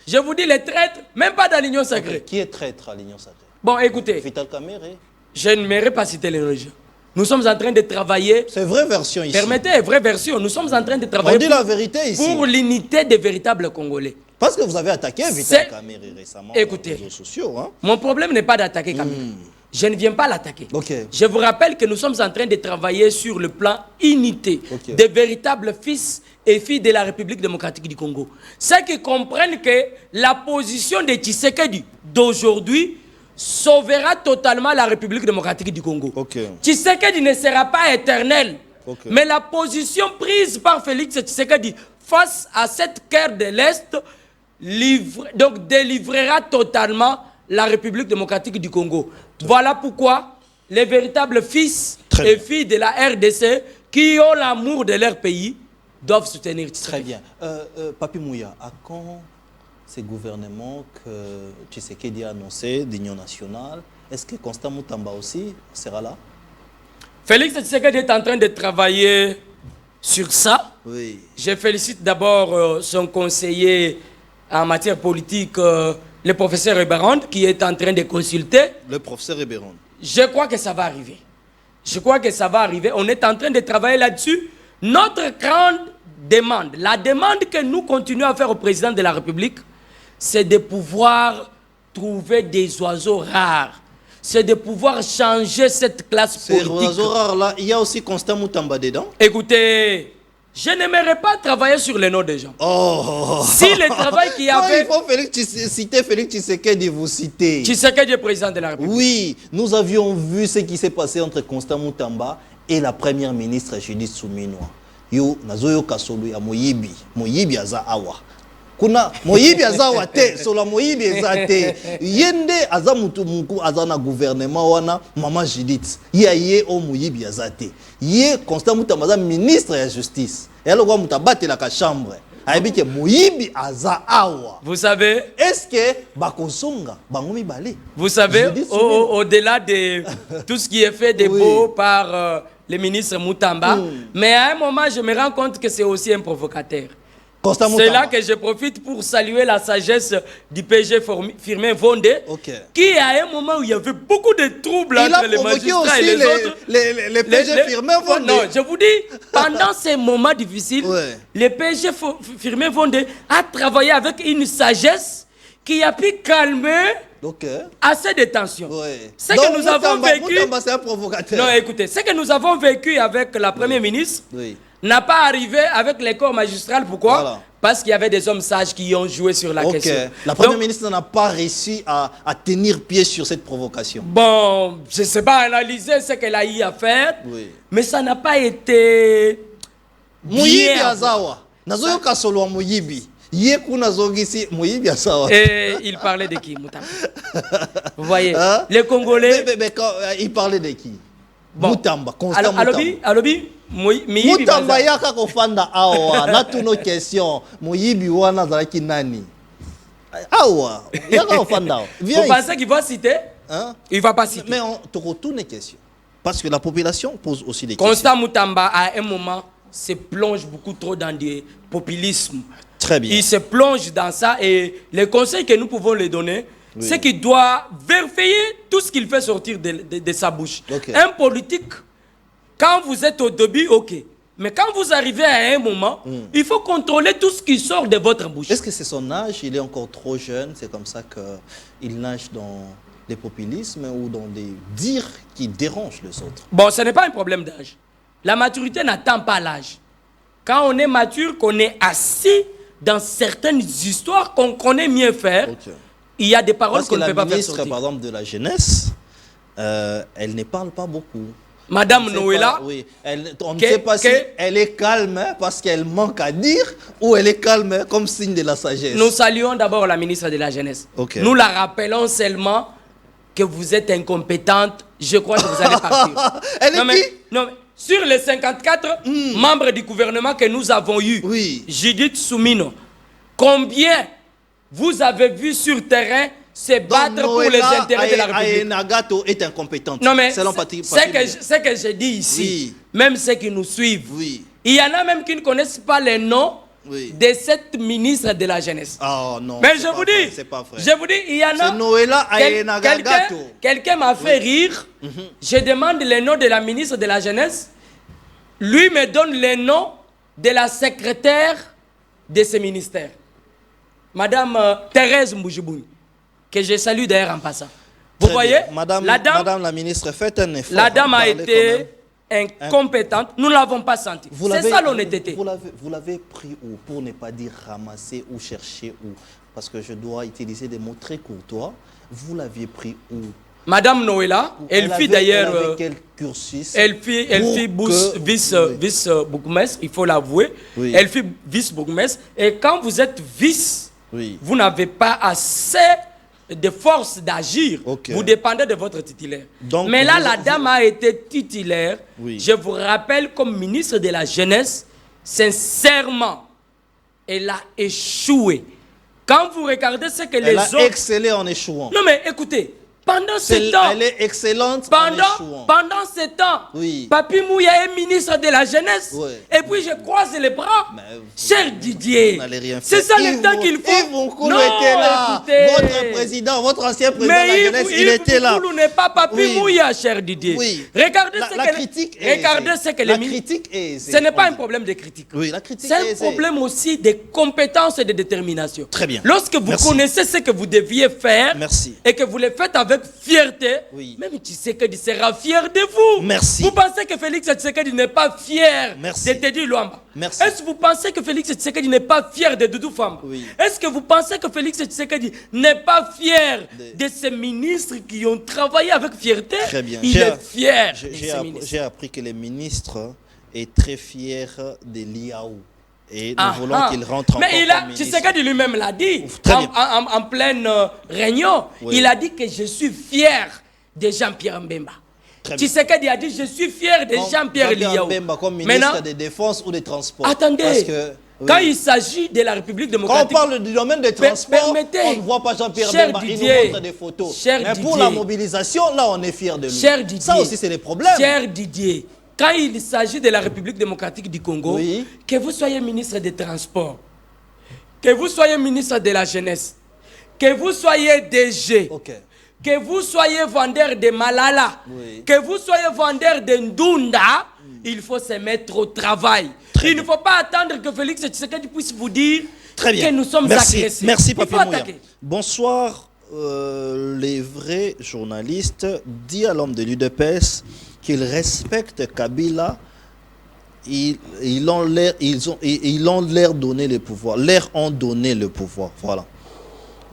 Je vous dis les traîtres, même pas dans l'Union sacrée. Qui est traître à l'Union sacrée? Bon, écoutez. Vital Kamerhe. Je ne mairie pas citer les religions. Nous sommes en train de travailler. C'est vraie version ici. Permettez, vraie version. Nous sommes en train de travailler. On dit la vérité ici. Pour l'unité des véritables Congolais. Parce que vous avez attaqué Vital Kamerhe récemment. Écoutez, sur les réseaux sociaux, hein? Mon problème n'est pas d'attaquer Kamerhe. Je ne viens pas l'attaquer. Je vous rappelle que nous sommes en train de travailler sur le plan unité des véritables fils et filles de la République démocratique du Congo. Ceux qui comprennent que la position de Tshisekedi d'aujourd'hui sauvera totalement la République démocratique du Congo. Tshisekedi ne sera pas éternel. Mais la position prise par Félix Tshisekedi face à cette guerre de l'Est délivrera totalement la République démocratique du Congo. Voilà pourquoi les véritables fils et filles de la RDC qui ont l'amour de leur pays doivent soutenir Tshisekedi. Très bien. Papi Mouya, à quand ces gouvernements que Tshisekedi a annoncé d'union nationale, est-ce que Constant Moutamba aussi sera là? Félix Tshisekedi est en train de travailler sur ça. Oui. Je félicite d'abord son conseiller en matière politique, le professeur Eberand, qui est en train de consulter. Le professeur Eberand. Je crois que ça va arriver. Je crois que ça va arriver. On est en train de travailler là-dessus. Notre grande demande, la demande que nous continuons à faire au président de la République, c'est de pouvoir trouver des oiseaux rares. C'est de pouvoir changer cette classe politique. Ces oiseaux rares-là, il y a aussi Constant Moutamba dedans? Écoutez, je n'aimerais pas travailler sur les noms des gens. Oh. Si le travail qu'il y avait... Il faut citer Félix Tshisekedi, vous citez. Tshisekedi est président de la République. Oui, nous avions vu ce qui s'est passé entre Constant Moutamba et la première ministre Judith Suminwa. Yo, nazoyo kasolo ya moyibi aza awa. kuna moyibi azawa te sola moyibi ezate yende aza mutu munku aza na gouvernement wana mama Judith ye o moyibi azate ye Constant Mutamba aza ministre ya justice et alors quoi mutabate la chambre aibike moyibi aza awa. Vous savez, est-ce que bakosonga bangomi balé, vous savez au-delà de tout ce qui est fait de beau par le ministre Mutamba, mais à un moment je me rends compte que c'est aussi un provocateur. C'est là que je profite pour saluer la sagesse du PG Firmin Vondé, qui à un moment où il y avait beaucoup de troubles entre les magistrats et les autres. Les PG Firmin Vondé. Non, je vous dis, pendant ces moments difficiles, le PG Firmin Vondé a travaillé avec une sagesse qui a pu calmer assez de tensions. Ce que nous avons vécu. C'est un provocateur. Non, écoutez, ce que nous avons vécu avec la première ministre. N'a pas arrivé avec les corps magistraux. Pourquoi? Parce qu'il y avait des hommes sages qui ont joué sur la question. La première ministre n'a pas réussi à tenir pied sur cette provocation. Bon, je ne sais pas analyser ce qu'elle a eu à faire, mais ça n'a pas été... Moyibi azawa. Nazoyo kasolo wa Moyibi. Et il parlait de qui, Mutamba? Vous voyez, les Congolais... Mais il parlait de qui? Mutamba, Constant Mutamba. Alobi, Mutamba yaka kofanda awa na tuno question moyibi wana zalaki nani awa yaka kofanda. Vous pensez qu'il va citer? Il va pas citer. Mais on te retourne les questions parce que la population pose aussi des questions. Constant Mutamba à un moment se plonge beaucoup trop dans des populismes. Très bien. Il se plonge dans ça et les conseils que nous pouvons lui donner, c'est qu'il doit vérifier tout ce qu'il fait sortir de sa bouche. Un politique, quand vous êtes au début, ok. Mais quand vous arrivez à un moment, il faut contrôler tout ce qui sort de votre bouche. Est-ce que c'est son âge? Il est encore trop jeune. C'est comme ça qu'il nage dans des populismes ou dans des dires qui dérangent les autres. Bon, ce n'est pas un problème d'âge. La maturité n'attend pas l'âge. Quand on est mature, qu'on est assis dans certaines histoires qu'on connaît mieux faire, il y a des paroles qu'on ne peut pas faire sortir. Par exemple, de la jeunesse, elle ne parle pas beaucoup. Madame Noëlla, on ne sait pas si elle est calme parce qu'elle manque à dire ou elle est calme comme signe de la sagesse. Nous saluons d'abord la ministre de la Jeunesse. Nous la rappelons seulement que vous êtes incompétente. Je crois que vous allez partir. Non, mais sur les 54 membres du gouvernement que nous avons eus, Judith Soumino, combien vous avez vu sur terrain se battre pour les intérêts de la République? Nagato est incompétente. Non, mais ce que je dis ici, même ceux qui nous suivent, il y en a même qui ne connaissent pas les noms de cette ministre de la Jeunesse. Oh non, mais je vous dis, il y en a. Quelqu'un m'a fait rire. Je demande les noms de la ministre de la Jeunesse. Lui me donne les noms de la secrétaire de ce ministère. Madame Thérèse Moujibouni, que je salue d'ailleurs en passant. Vous voyez, Madame la ministre, faites un effort. La dame a été incompétente. Nous ne l'avons pas senti. C'est ça l'honnêteté. Vous l'avez pris où? Pour ne pas dire ramasser ou chercher où? Parce que je dois utiliser des mots très courtois. Vous l'aviez pris où? Madame Noëlla, elle fit d'ailleurs... quel cursus? Elle fit vice-bourgmestre, il faut l'avouer. Elle fit vice-bourgmestre. Et quand vous êtes vice, vous n'avez pas assez de force d'agir. Vous dépendez de votre titulaire. Donc, mais là, la dame a été titulaire. Je vous rappelle, comme ministre de la Jeunesse, sincèrement, elle a échoué. Quand vous regardez ce que les autres... Elle a excellé en échouant. Non mais écoutez, pendant ce temps... Elle est excellente en échouant. Pendant ce temps, Papi Mouya est ministre de la Jeunesse. Et puis je croise les bras. Cher Didier, c'est ça le temps qu'il faut. Yves Nkoulou était là. Votre président, votre ancien président de la Jeunesse, il était là. Yves Nkoulou n'est pas Papi Mouya, cher Didier. Regardez ce que les critique est... Ce n'est pas un problème de critique. C'est un problème aussi de compétence et de détermination. Très bien. Lorsque vous connaissez ce que vous deviez faire et que vous le faites avec fierté, même Tshisekedi sera fier de vous. Merci. Vous pensez que Félix Tshisekedi n'est pas fier de Teddy Luamba? Est-ce que vous pensez que Félix Tshisekedi n'est pas fier de Doudou Famba? Est-ce que vous pensez que Félix Tshisekedi n'est pas fier de ces ministres qui ont travaillé avec fierté? Très bien. Il est fier. J'ai appris que les ministres est très fier de l'IAO. Et nous voulons qu'il rentre encore mais comme ministre. Tshisekedi lui-même l'a dit, Très bien. en pleine réunion. Oui. Il a dit que je suis fier de Jean-Pierre Mbemba. Tshisekedi a dit je suis fier de Jean-Pierre Liao. Mbemba comme ministre des Défenses ou des Transports. Attendez, parce que, quand il s'agit de la République démocratique... Quand on parle du domaine des transports, on ne voit pas Jean-Pierre Mbemba, il nous montre des photos. Mais pour la mobilisation, là on est fier de lui. Ça aussi c'est les problèmes. Cher Didier, quand il s'agit de la République démocratique du Congo, que vous soyez ministre des Transports, que vous soyez ministre de la Jeunesse, que vous soyez DG, que vous soyez vendeur de Malala, que vous soyez vendeur de Ndunda, il faut se mettre au travail. Il ne faut pas attendre que Félix Tshisekedi puisse vous dire que nous sommes agressés. Merci, Papi Mouya. Bonsoir. Les vrais journalistes disent à l'homme de l'UDPS qu'ils respectent Kabila. Ils ont l'air donné le pouvoir. Leur ont donné le pouvoir. Voilà.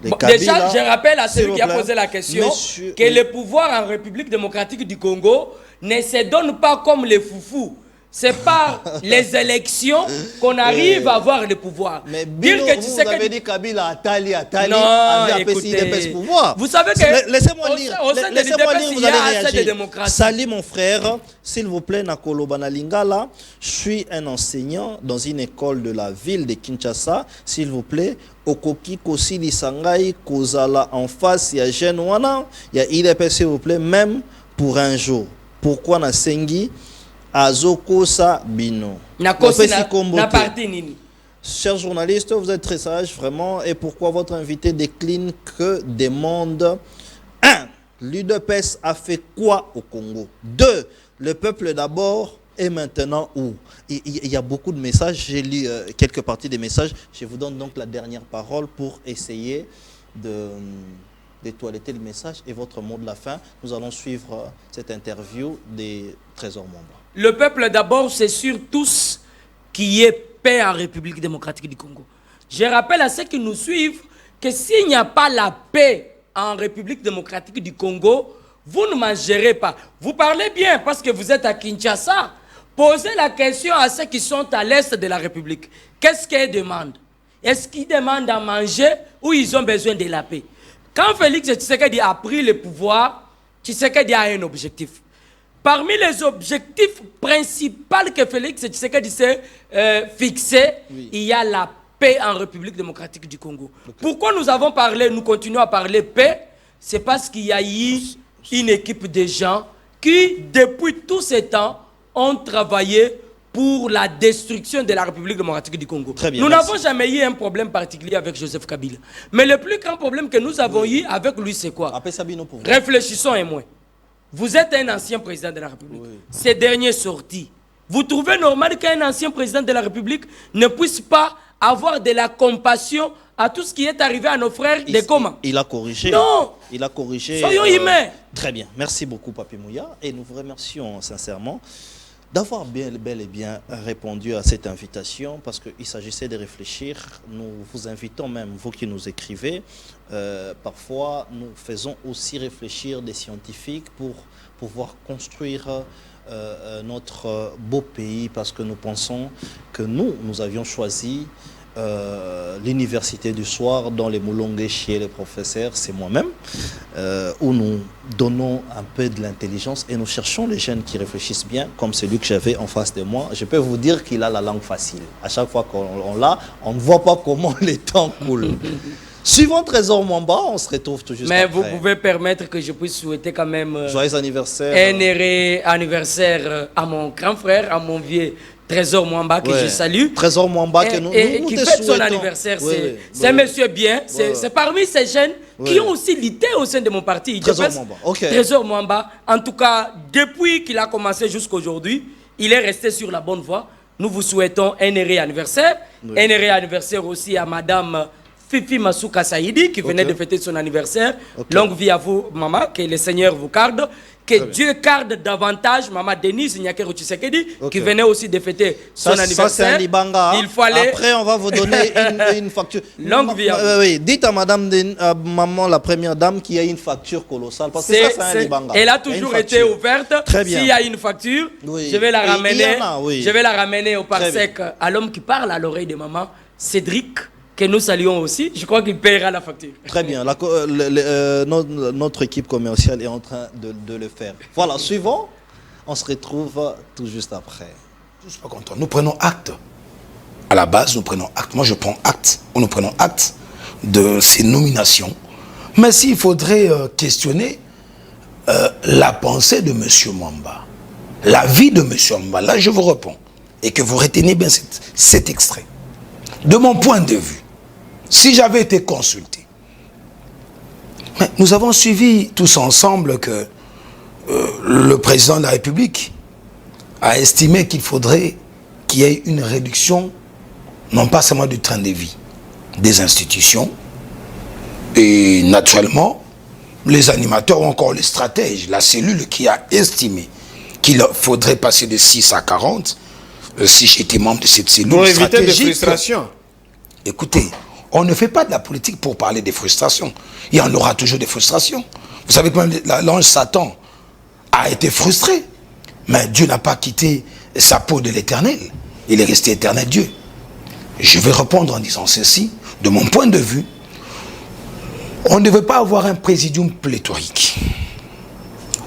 Bon, déjà, je rappelle à celui qui a posé la question que le pouvoir en République démocratique du Congo ne se donne pas comme les foufous. C'est par les élections qu'on arrive à avoir le pouvoir. Mais dire que vous avez dit Kabila Atali, non, écoutez, pouvoir. Vous savez que laissez-moi lire, laissez-moi lire, vous allez réagir. De Salut mon frère, s'il vous plaît, Nakolo Banalingala, je suis un enseignant dans une école de la ville de Kinshasa, s'il vous plaît, Okoki Kosili Sangai, Kozala en face, il y a Genouana, il y a IDP, s'il vous plaît, même pour un jour. Pourquoi Nasengi Azokosa Bino. Chers journalistes, vous êtes très sages, vraiment. Et pourquoi votre invité décline que demande 1. L'UDPS a fait quoi au Congo? 2. Le peuple d'abord et maintenant où? Il y a beaucoup de messages. J'ai lu quelques parties des messages. Je vous donne donc la dernière parole pour essayer de toiletter le message et votre mot de la fin. Nous allons suivre cette interview des Trésors Mwamba. Le peuple d'abord, c'est sur tous qu'il y ait paix en République démocratique du Congo. Je rappelle à ceux qui nous suivent que s'il n'y a pas la paix en République démocratique du Congo, vous ne mangerez pas. Vous parlez bien parce que vous êtes à Kinshasa. Posez la question à ceux qui sont à l'est de la République. Qu'est-ce qu'ils demandent? Est-ce qu'ils demandent à manger ou ils ont besoin de la paix? Quand Félix Tshisekedi a pris le pouvoir, Tshisekedi a un objectif. Parmi les objectifs principaux que Félix Tshisekedi s'est fixé, il y a la paix en République démocratique du Congo. Pourquoi nous avons parlé, nous continuons à parler paix? C'est parce qu'il y a eu une équipe de gens qui, depuis tout ce temps, ont travaillé pour la destruction de la République démocratique du Congo. Très bien, nous n'avons jamais eu un problème particulier avec Joseph Kabila. Mais le plus grand problème que nous avons eu avec lui, c'est quoi? Réfléchissons un moins. Vous êtes un ancien président de la République. Ces derniers sortis. Vous trouvez normal qu'un ancien président de la République ne puisse pas avoir de la compassion à tout ce qui est arrivé à nos frères de Goma? Il a corrigé. Non. Il a corrigé. Soyons humains. Très bien. Merci beaucoup, Papi Mouya. Et nous vous remercions sincèrement d'avoir bel et bien répondu à cette invitation parce qu'il s'agissait de réfléchir. Nous vous invitons même, vous qui nous écrivez, parfois nous faisons aussi réfléchir des scientifiques pour pouvoir construire notre beau pays parce que nous pensons que nous avions choisi l'université du soir dans les Moulongues chez les professeurs, c'est moi-même, où nous donnons un peu de l'intelligence et nous cherchons les jeunes qui réfléchissent bien, comme celui que j'avais en face de moi. Je peux vous dire qu'il a la langue facile. À chaque fois qu'on l'a, on ne voit pas comment les temps coulent. Suivant Trésor Mwamba, on se retrouve tout juste après. Mais après. Vous pouvez permettre que je puisse souhaiter quand même joyeux anniversaire. Un heureux anniversaire à mon grand frère, à mon vieux Trésor Mwamba que je salue. Trésor Mwamba que nous qui fête son anniversaire. C'est monsieur bien. C'est parmi ces jeunes qui ont aussi lutté au sein de mon parti. Trésor Mwamba. Trésor Mwamba. En tout cas, depuis qu'il a commencé jusqu'à aujourd'hui, il est resté sur la bonne voie. Nous vous souhaitons un heureux anniversaire. Un heureux anniversaire aussi à madame Fifi Masuka Saïdi qui venait de fêter son anniversaire. Longue vie à vous, maman, que le Seigneur vous garde. que Dieu garde davantage Maman Denise Nyakero Tshisekedi, qui venait aussi de fêter son anniversaire. Ça, c'est un Libanga. Il fallait... Après, on va vous donner une facture. Longue vie. Oui, dites à maman, la première dame, qu'il y a une facture colossale. Parce que ça, c'est un Libanga. Elle a toujours été ouverte. Très bien. S'il y a une facture, je vais la ramener. Je vais la ramener au Parsec à l'homme qui parle à l'oreille de maman, Cédric, que nous saluons aussi. Je crois qu'il paiera la facture. Très bien. Notre équipe commerciale est en train de le faire. Voilà, suivant. On se retrouve tout juste après. Je ne suis pas content. Nous prenons acte. À la base, nous prenons acte. Moi, je prends acte. Nous prenons acte de ces nominations. Mais s'il faudrait questionner la pensée de M. Mwamba, la vie de M. Mwamba, là, je vous réponds. Et que vous retenez bien cet extrait. De mon point de vue, si j'avais été consulté, mais nous avons suivi tous ensemble que le président de la République a estimé qu'il faudrait qu'il y ait une réduction, non pas seulement du train de vie, des institutions, et naturellement, les animateurs ou encore les stratèges, la cellule qui a estimé qu'il faudrait passer de 6 à 40, si j'étais membre de cette cellule pour éviter des stratégique, frustrations. Écoutez, on ne fait pas de la politique pour parler des frustrations. Il y en aura toujours des frustrations. Vous savez que même l'ange Satan a été frustré. Mais Dieu n'a pas quitté sa peau de l'éternel. Il est resté éternel Dieu. Je vais répondre en disant ceci. De mon point de vue, on ne veut pas avoir un présidium pléthorique.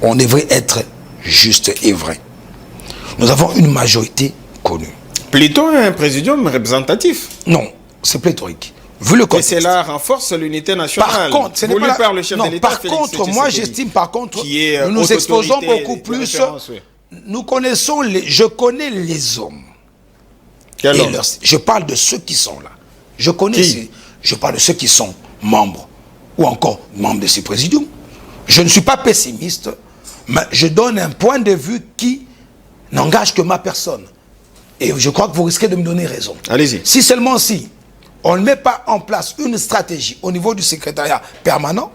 On devrait être juste et vrai. Nous avons une majorité connue. Plutôt un présidium représentatif. Non, c'est pléthorique. Vu le contexte. Et cela renforce l'unité nationale. Par contre, ce n'est voulu pas par le chef de l'État. Par contre, moi j'estime par contre, nous nous exposons beaucoup plus. Nous connaissons je connais les hommes. Je parle de ceux qui sont là. Je parle de ceux qui sont membres ou encore membres de ces présidiums. Je ne suis pas pessimiste, mais je donne un point de vue qui n'engage que ma personne. Et je crois que vous risquez de me donner raison. Allez-y. Si seulement si on ne met pas en place une stratégie au niveau du secrétariat permanent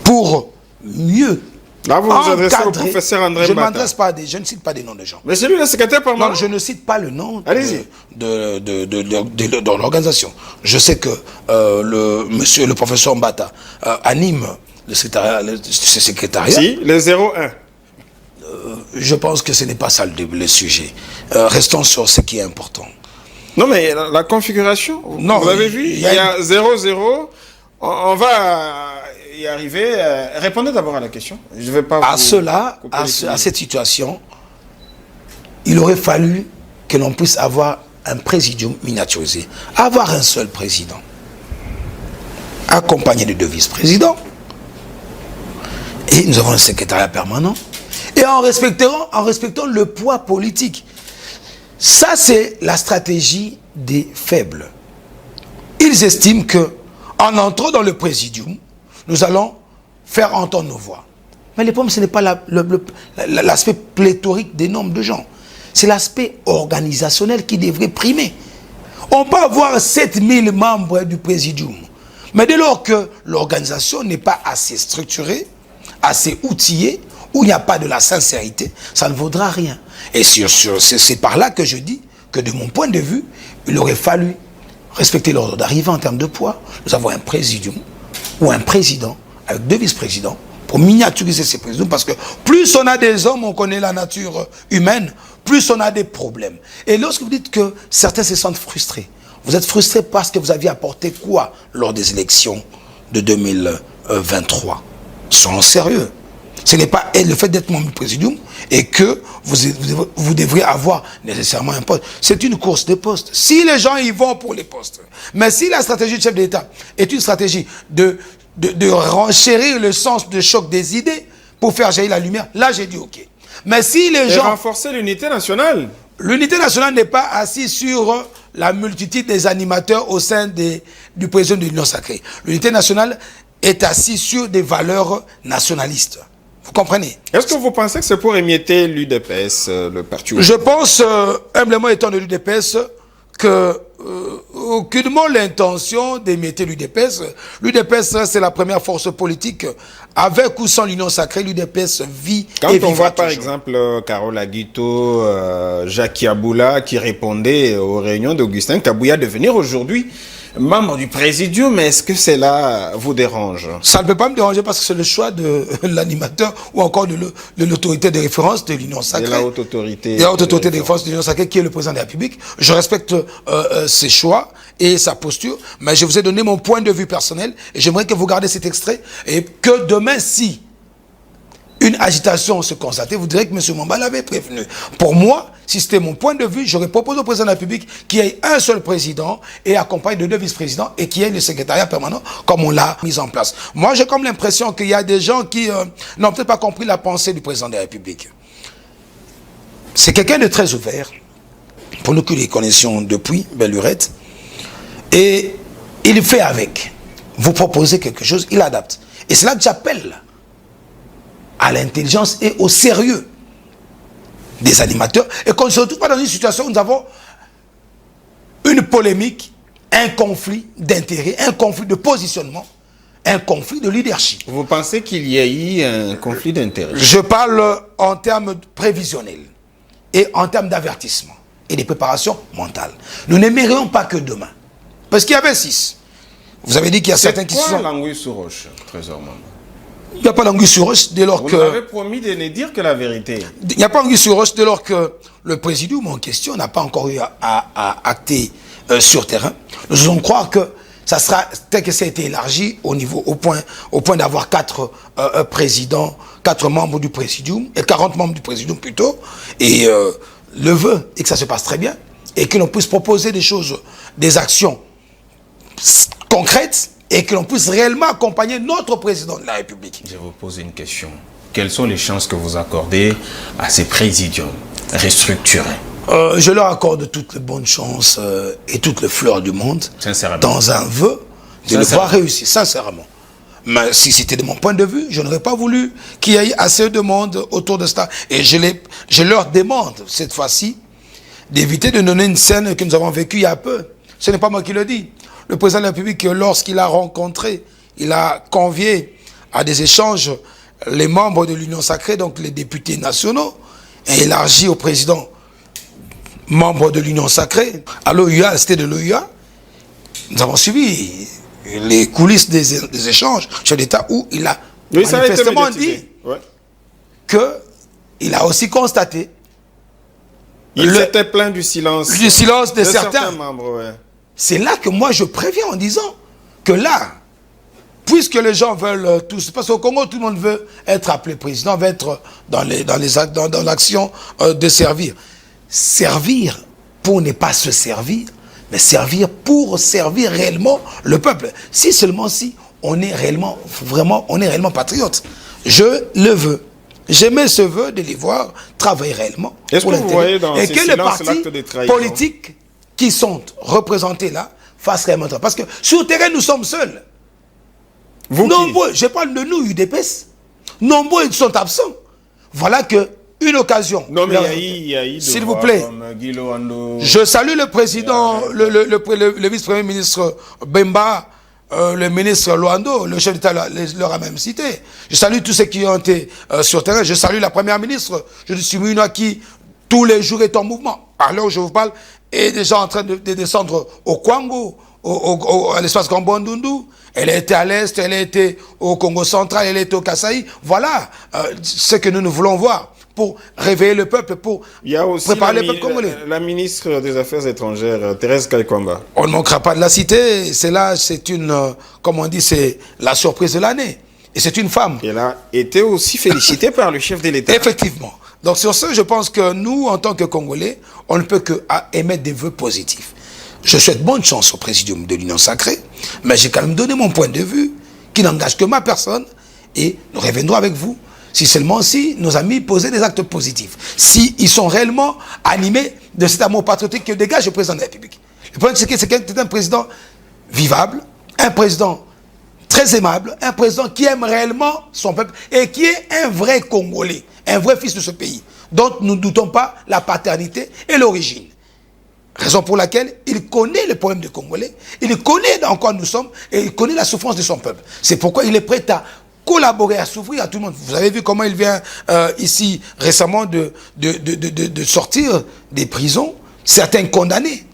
pour mieux là, vous vous adressez au encadrer, professeur André je Mbata. m'adresse pas je ne cite pas des noms de gens. Mais c'est lui le secrétaire permanent. Non, je ne cite pas le nom de l'organisation. Je sais que le professeur Mbata anime le secrétariat. Si, le 01. Je pense que ce n'est pas ça le sujet. Restons sur ce qui est important. Non, mais la configuration, non, vous avez vu, il y a 0-0. On va y arriver. Répondez d'abord à la question. Je vais pas à cela, à cette situation, il aurait fallu que l'on puisse avoir un présidium miniaturisé. Avoir un seul président, accompagné de 2 vice-présidents. Et nous avons un secrétariat permanent. Et en respectant le poids politique. Ça, c'est la stratégie des faibles. Ils estiment que en entrant dans le présidium, nous allons faire entendre nos voix. Mais le problème, ce n'est pas l'aspect pléthorique des nombres de gens. C'est l'aspect organisationnel qui devrait primer. On peut avoir 7000 membres du présidium. Mais dès lors que l'organisation n'est pas assez structurée, assez outillée, où il n'y a pas de la sincérité, ça ne vaudra rien. Et c'est par là que je dis que de mon point de vue, il aurait fallu respecter l'ordre d'arrivée en termes de poids. Nous avons un présidium ou un président avec 2 vice-présidents pour miniaturiser ces présidents, parce que plus on a des hommes, on connaît la nature humaine, plus on a des problèmes. Et lorsque vous dites que certains se sentent frustrés, vous êtes frustrés parce que vous aviez apporté quoi lors des élections de 2023? Soyons sérieux. Ce n'est pas le fait d'être membre du présidium et que vous devriez avoir nécessairement un poste. C'est une course de postes. Si les gens y vont pour les postes, mais si la stratégie du chef de l'État est une stratégie de renchérir le sens de choc des idées pour faire jaillir la lumière, là j'ai dit ok. Mais si les gens... renforcer l'unité nationale. L'unité nationale n'est pas assise sur la multitude des animateurs au sein du président de l'Union sacrée. L'unité nationale est assise sur des valeurs nationalistes. Vous comprenez? Est-ce que vous pensez que c'est pour émietter l'UDPS, le parti? Je pense, humblement étant de l'UDPS, que aucunement l'intention d'émettre l'UDPS. L'UDPS, c'est la première force politique. Avec ou sans l'Union sacrée, l'UDPS vit Quand et on vivra voit par toujours. exemple Carole Aguito, Jacques Yaboula qui répondaient aux réunions d'Augustin Kabouya de venir aujourd'hui membre du Présidium, mais est-ce que cela vous dérange? Ça ne peut pas me déranger parce que c'est le choix de l'animateur ou encore de l'autorité de référence de l'Union sacrée. De la haute autorité. Et la haute autorité de référence de l'Union sacrée qui est le président de la République. Je respecte ses choix et sa posture, mais je vous ai donné mon point de vue personnel et j'aimerais que vous gardez cet extrait et que demain, si une agitation se constatait, vous direz que M. Mamba l'avait prévenu. Pour moi, si c'était mon point de vue, j'aurais proposé au président de la République qu'il y ait un seul président et accompagné de 2 vice-présidents et qu'il y ait le secrétariat permanent comme on l'a mis en place. Moi, j'ai comme l'impression qu'il y a des gens qui n'ont peut-être pas compris la pensée du président de la République. C'est quelqu'un de très ouvert, pour nous qui les connaissions depuis, belle lurette, et il fait avec. Vous proposez quelque chose, il adapte. Et c'est là que j'appelle à l'intelligence et au sérieux des animateurs et qu'on ne se retrouve pas dans une situation où nous avons une polémique, un conflit d'intérêts, un conflit de positionnement, un conflit de leadership. Vous pensez qu'il y a eu un conflit d'intérêts? Je parle en termes prévisionnels et en termes d'avertissement et de préparation mentale. Nous n'aimerions pas que demain, parce qu'il y avait 6. Vous avez dit qu'il y a certains qui sont... sont... C'est quoi l'anguille sous roche, Trésor Mamba? Il n'y a pas d'anguille sur roche dès lors que... Vous avez promis de ne dire que la vérité. Il n'y a pas d'anguille sur roche dès lors que le présidium en question n'a pas encore eu à acter sur terrain. Nous allons croire que ça sera, tel que ça a été élargi au point d'avoir 4 présidents, 4 membres du présidium, et 40 membres du présidium plutôt, et le vœu est que ça se passe très bien, et que l'on puisse proposer des choses, des actions concrètes, et que l'on puisse réellement accompagner notre président de la République. Je vous pose une question. Quelles sont les chances que vous accordez à ces présidiums restructurés? Je leur accorde toutes les bonnes chances et toutes les fleurs du monde dans un vœu de le voir réussir, sincèrement. Mais si c'était de mon point de vue, je n'aurais pas voulu qu'il y ait assez de monde autour de cela. Et je leur demande, cette fois-ci, d'éviter de donner une scène que nous avons vécue il y a peu. Ce n'est pas moi qui le dis. Le président de la République, lorsqu'il a rencontré, il a convié à des échanges les membres de l'Union sacrée, donc les députés nationaux, et élargi au président membre de l'Union sacrée, à l'OUA, c'était de l'OUA. Nous avons suivi les coulisses des échanges chef d'État où il a manifestement dit qu'il a aussi constaté il s'était plaint du silence. Du silence de certains membres, ouais. C'est là que moi je préviens en disant que là, puisque les gens veulent tous, parce qu'au Congo tout le monde veut être appelé président, veut être dans l'action de servir. Servir pour ne pas se servir, mais servir pour servir réellement le peuple. Si seulement si on est réellement, vraiment, on est réellement patriote. Je le veux. J'aimais ce vœu de les voir travailler réellement. Est-ce que vous voyez dans et ces que les silences l'acte de partis trahison politiques qui sont représentés là fassent réellement ça. Parce que sur le terrain, nous sommes seuls. Vous nombreux, je parle de nous, UDPS. Nombreux sont absents. Voilà que une occasion. Non, mais il y a eu s'il vous plaît, je salue le président, le vice-premier ministre Bemba, le ministre Luando, le chef d'État leur a même cité. Je salue tous ceux qui ont été sur terrain. Je salue la première ministre. Je suis une qui, tous les jours, est en mouvement. Alors, je vous parle, est déjà en train de descendre au Kwango, à l'espace Gambondundu. Elle a été à l'Est, elle a été au Congo central, elle a été au Kasaï. Voilà ce que nous voulons voir pour réveiller le peuple, pour préparer le peuple congolais. La ministre des Affaires étrangères, Thérèse Kaikwamba. On ne manquera pas de la citer. C'est une, comme on dit, c'est la surprise de l'année. Et c'est une femme. Elle a été aussi félicitée par le chef de l'État. Effectivement. Donc sur ce, je pense que nous, en tant que Congolais, on ne peut que émettre des vœux positifs. Je souhaite bonne chance au présidium de l'Union sacrée, mais j'ai quand même donné mon point de vue, qui n'engage que ma personne, et nous reviendrons avec vous, si seulement si nos amis posaient des actes positifs, si ils sont réellement animés de cet amour patriotique que dégage le président de la République. Le problème, c'est que c'est un président vivable, un président très aimable, un président qui aime réellement son peuple, et qui est un vrai Congolais, un vrai fils de ce pays, dont nous ne doutons pas la paternité et l'origine. Raison pour laquelle il connaît le problème des Congolais, il connaît dans quoi nous sommes et il connaît la souffrance de son peuple. C'est pourquoi il est prêt à collaborer, à s'ouvrir à tout le monde. Vous avez vu comment il vient ici récemment de sortir des prisons, certains condamnés.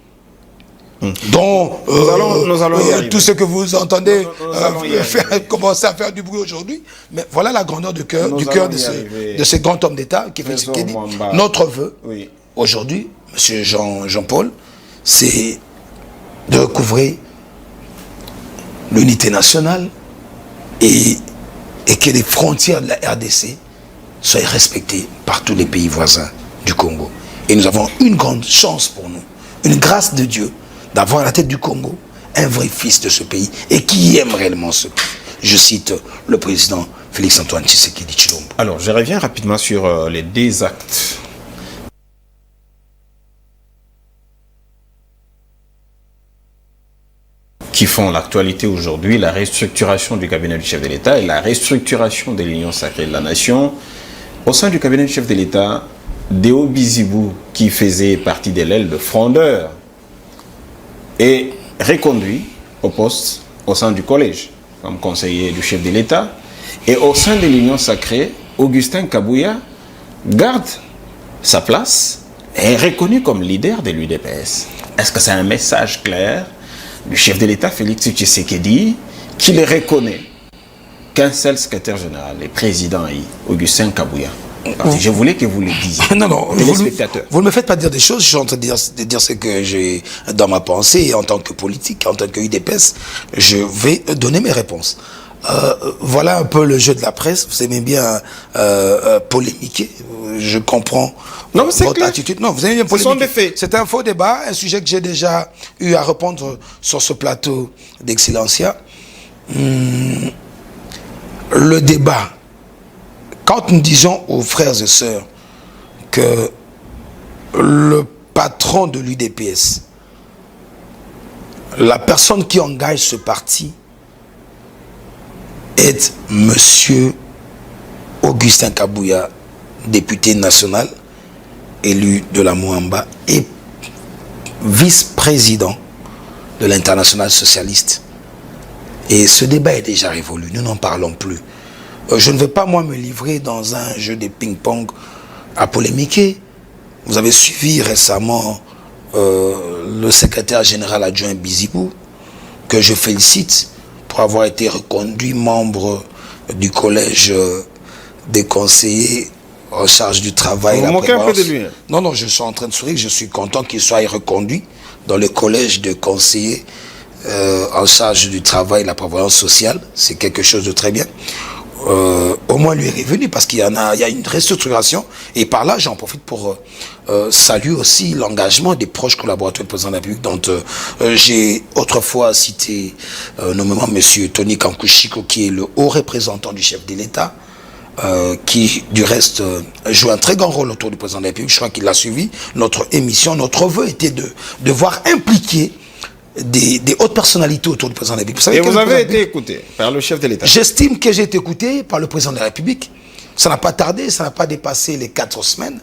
Dont nous allons y arriver. tout ce que vous entendez nous commencer à faire du bruit aujourd'hui. Mais voilà la grandeur du cœur de ce grand homme d'État qui fait ce qu'il dit. Notre vœu, aujourd'hui, M. Jean-Paul, c'est de recouvrir l'unité nationale et que les frontières de la RDC soient respectées par tous les pays voisins du Congo. Et nous avons une grande chance pour nous, une grâce de Dieu, d'avoir à la tête du Congo un vrai fils de ce pays et qui aime réellement ce pays. Je cite le président Félix-Antoine Tshisekedi Tshilombo. Alors, je reviens rapidement sur les 2 actes qui font l'actualité aujourd'hui, la restructuration du cabinet du chef de l'État et la restructuration de l'Union sacrée de la nation. Au sein du cabinet du chef de l'État, Deo Bizibou, qui faisait partie de l'aile de frondeur, est reconduit au poste au sein du collège comme conseiller du chef de l'État. Et au sein de l'Union sacrée, Augustin Kabouya garde sa place et est reconnu comme leader de l'UDPS. Est-ce que c'est un message clair du chef de l'État, Félix Tshisekedi, qui le reconnaît qu'un seul secrétaire général, le président Augustin Kabouya? Je voulais que vous le disiez. Non, vous ne me faites pas dire des choses. Je suis en train de dire ce que j'ai dans ma pensée. Et en tant que politique, en tant que UDPS, je vais donner mes réponses. Voilà un peu le jeu de la presse. Vous aimez bien polémiquer. Je comprends votre attitude. Non, vous aimez bien polémiquer. Ce sont des faits. C'est un faux débat, un sujet que j'ai déjà eu à répondre sur ce plateau d'Excellencia. Le débat. Quand nous disons aux frères et sœurs que le patron de l'UDPS, la personne qui engage ce parti, est Monsieur Augustin Kabouya, député national, élu de la Moamba et vice-président de l'Internationale socialiste. Et ce débat est déjà révolu, nous n'en parlons plus. Je ne veux pas, moi, me livrer dans un jeu de ping-pong à polémiquer. Vous avez suivi récemment le secrétaire général adjoint Bizibou, que je félicite pour avoir été reconduit membre du collège des conseillers en charge du travail. Vous vous moquez un peu de lui, hein? Non, je suis en train de sourire. Je suis content qu'il soit reconduit dans le collège de conseillers en charge du travail et la prévoyance sociale. C'est quelque chose de très bien. Au moins lui est revenu parce qu'il y a une restructuration et par là j'en profite pour saluer aussi l'engagement des proches collaborateurs du président de la République dont j'ai autrefois cité nommément monsieur Tony Kankushiko qui est le haut représentant du chef de l'État qui du reste joue un très grand rôle autour du président de la République. Je crois qu'il a suivi notre émission. Notre vœu était de voir impliquer des hautes personnalités autour du président de la République. Et vous avez été écouté par le chef de l'État? J'estime que j'ai été écouté par le président de la République. Ça n'a pas tardé, ça n'a pas dépassé les 4 semaines.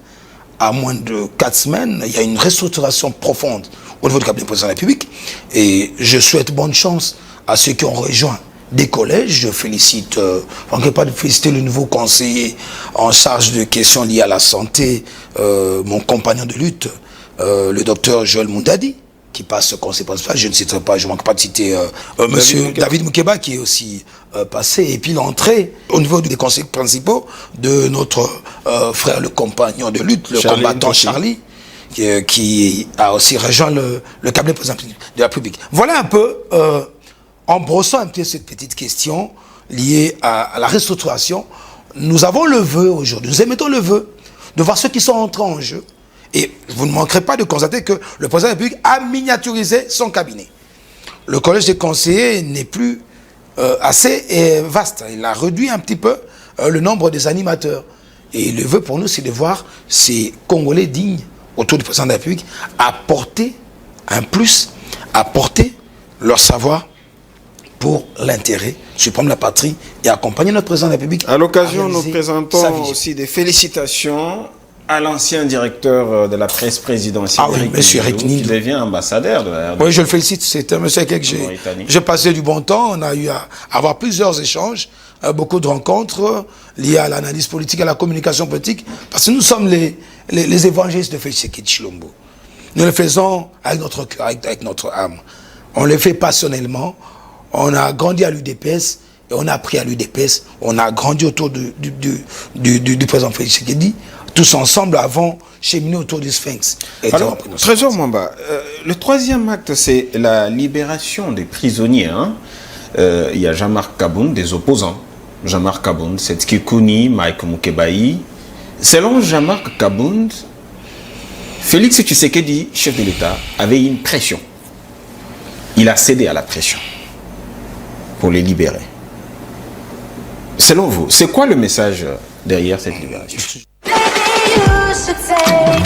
À moins de 4 semaines, il y a une restructuration profonde au niveau du cabinet du président de la République. Et je souhaite bonne chance à ceux qui ont rejoint des collèges. Je félicite, je ne peux pas féliciter le nouveau conseiller en charge de questions liées à la santé, mon compagnon de lutte, le docteur Joël Moundadi, qui passe ce conseil principal. Je ne citerai pas, je ne manque pas de citer monsieur David Moukeba qui est aussi passé, et puis l'entrée au niveau des conseils principaux de notre frère, le compagnon de lutte, le combattant Charlie, qui a aussi rejoint le cabinet président de la République. Voilà un peu, en brossant un peu cette petite question liée à la restructuration, nous avons le vœu aujourd'hui, nous émettons le vœu de voir ceux qui sont entrés en jeu. Et vous ne manquerez pas de constater que le président de la République a miniaturisé son cabinet. Le collège des conseillers n'est plus assez vaste. Il a réduit un petit peu le nombre des animateurs. Et le vœu pour nous, c'est de voir ces Congolais dignes autour du président de la République apporter un plus, apporter leur savoir pour l'intérêt suprême de la patrie et accompagner notre président de la République. À l'occasion, nous présentons aussi des félicitations à l'ancien directeur de la presse présidentielle, monsieur Eric qui Nindou, devient ambassadeur de la RDC. Oui, je le félicite. C'est un monsieur avec qui j'ai passé du bon temps. On a eu à avoir plusieurs échanges, beaucoup de rencontres liées à l'analyse politique, à la communication politique, parce que nous sommes les évangélistes de Félix Tshisekedi Tshilombo. Nous le faisons avec notre cœur, avec notre âme. On le fait passionnellement. On a grandi à l'UDPS et on a appris à l'UDPS. On a grandi autour du président Félix Tshisekedi. Tous ensemble avons cheminé autour du Sphinx. Alors, Trésor Mwamba, le troisième acte, c'est la libération des prisonniers. Hein. Il y a Jean-Marc Kabound, des opposants. Jean-Marc Kabound, Setski Kouni, Mike Mukebaï. Selon Jean-Marc Kabound, Félix Tshisekedi, chef de l'État, avait une pression. Il a cédé à la pression pour les libérer. Selon vous, c'est quoi le message derrière cette libération? You should take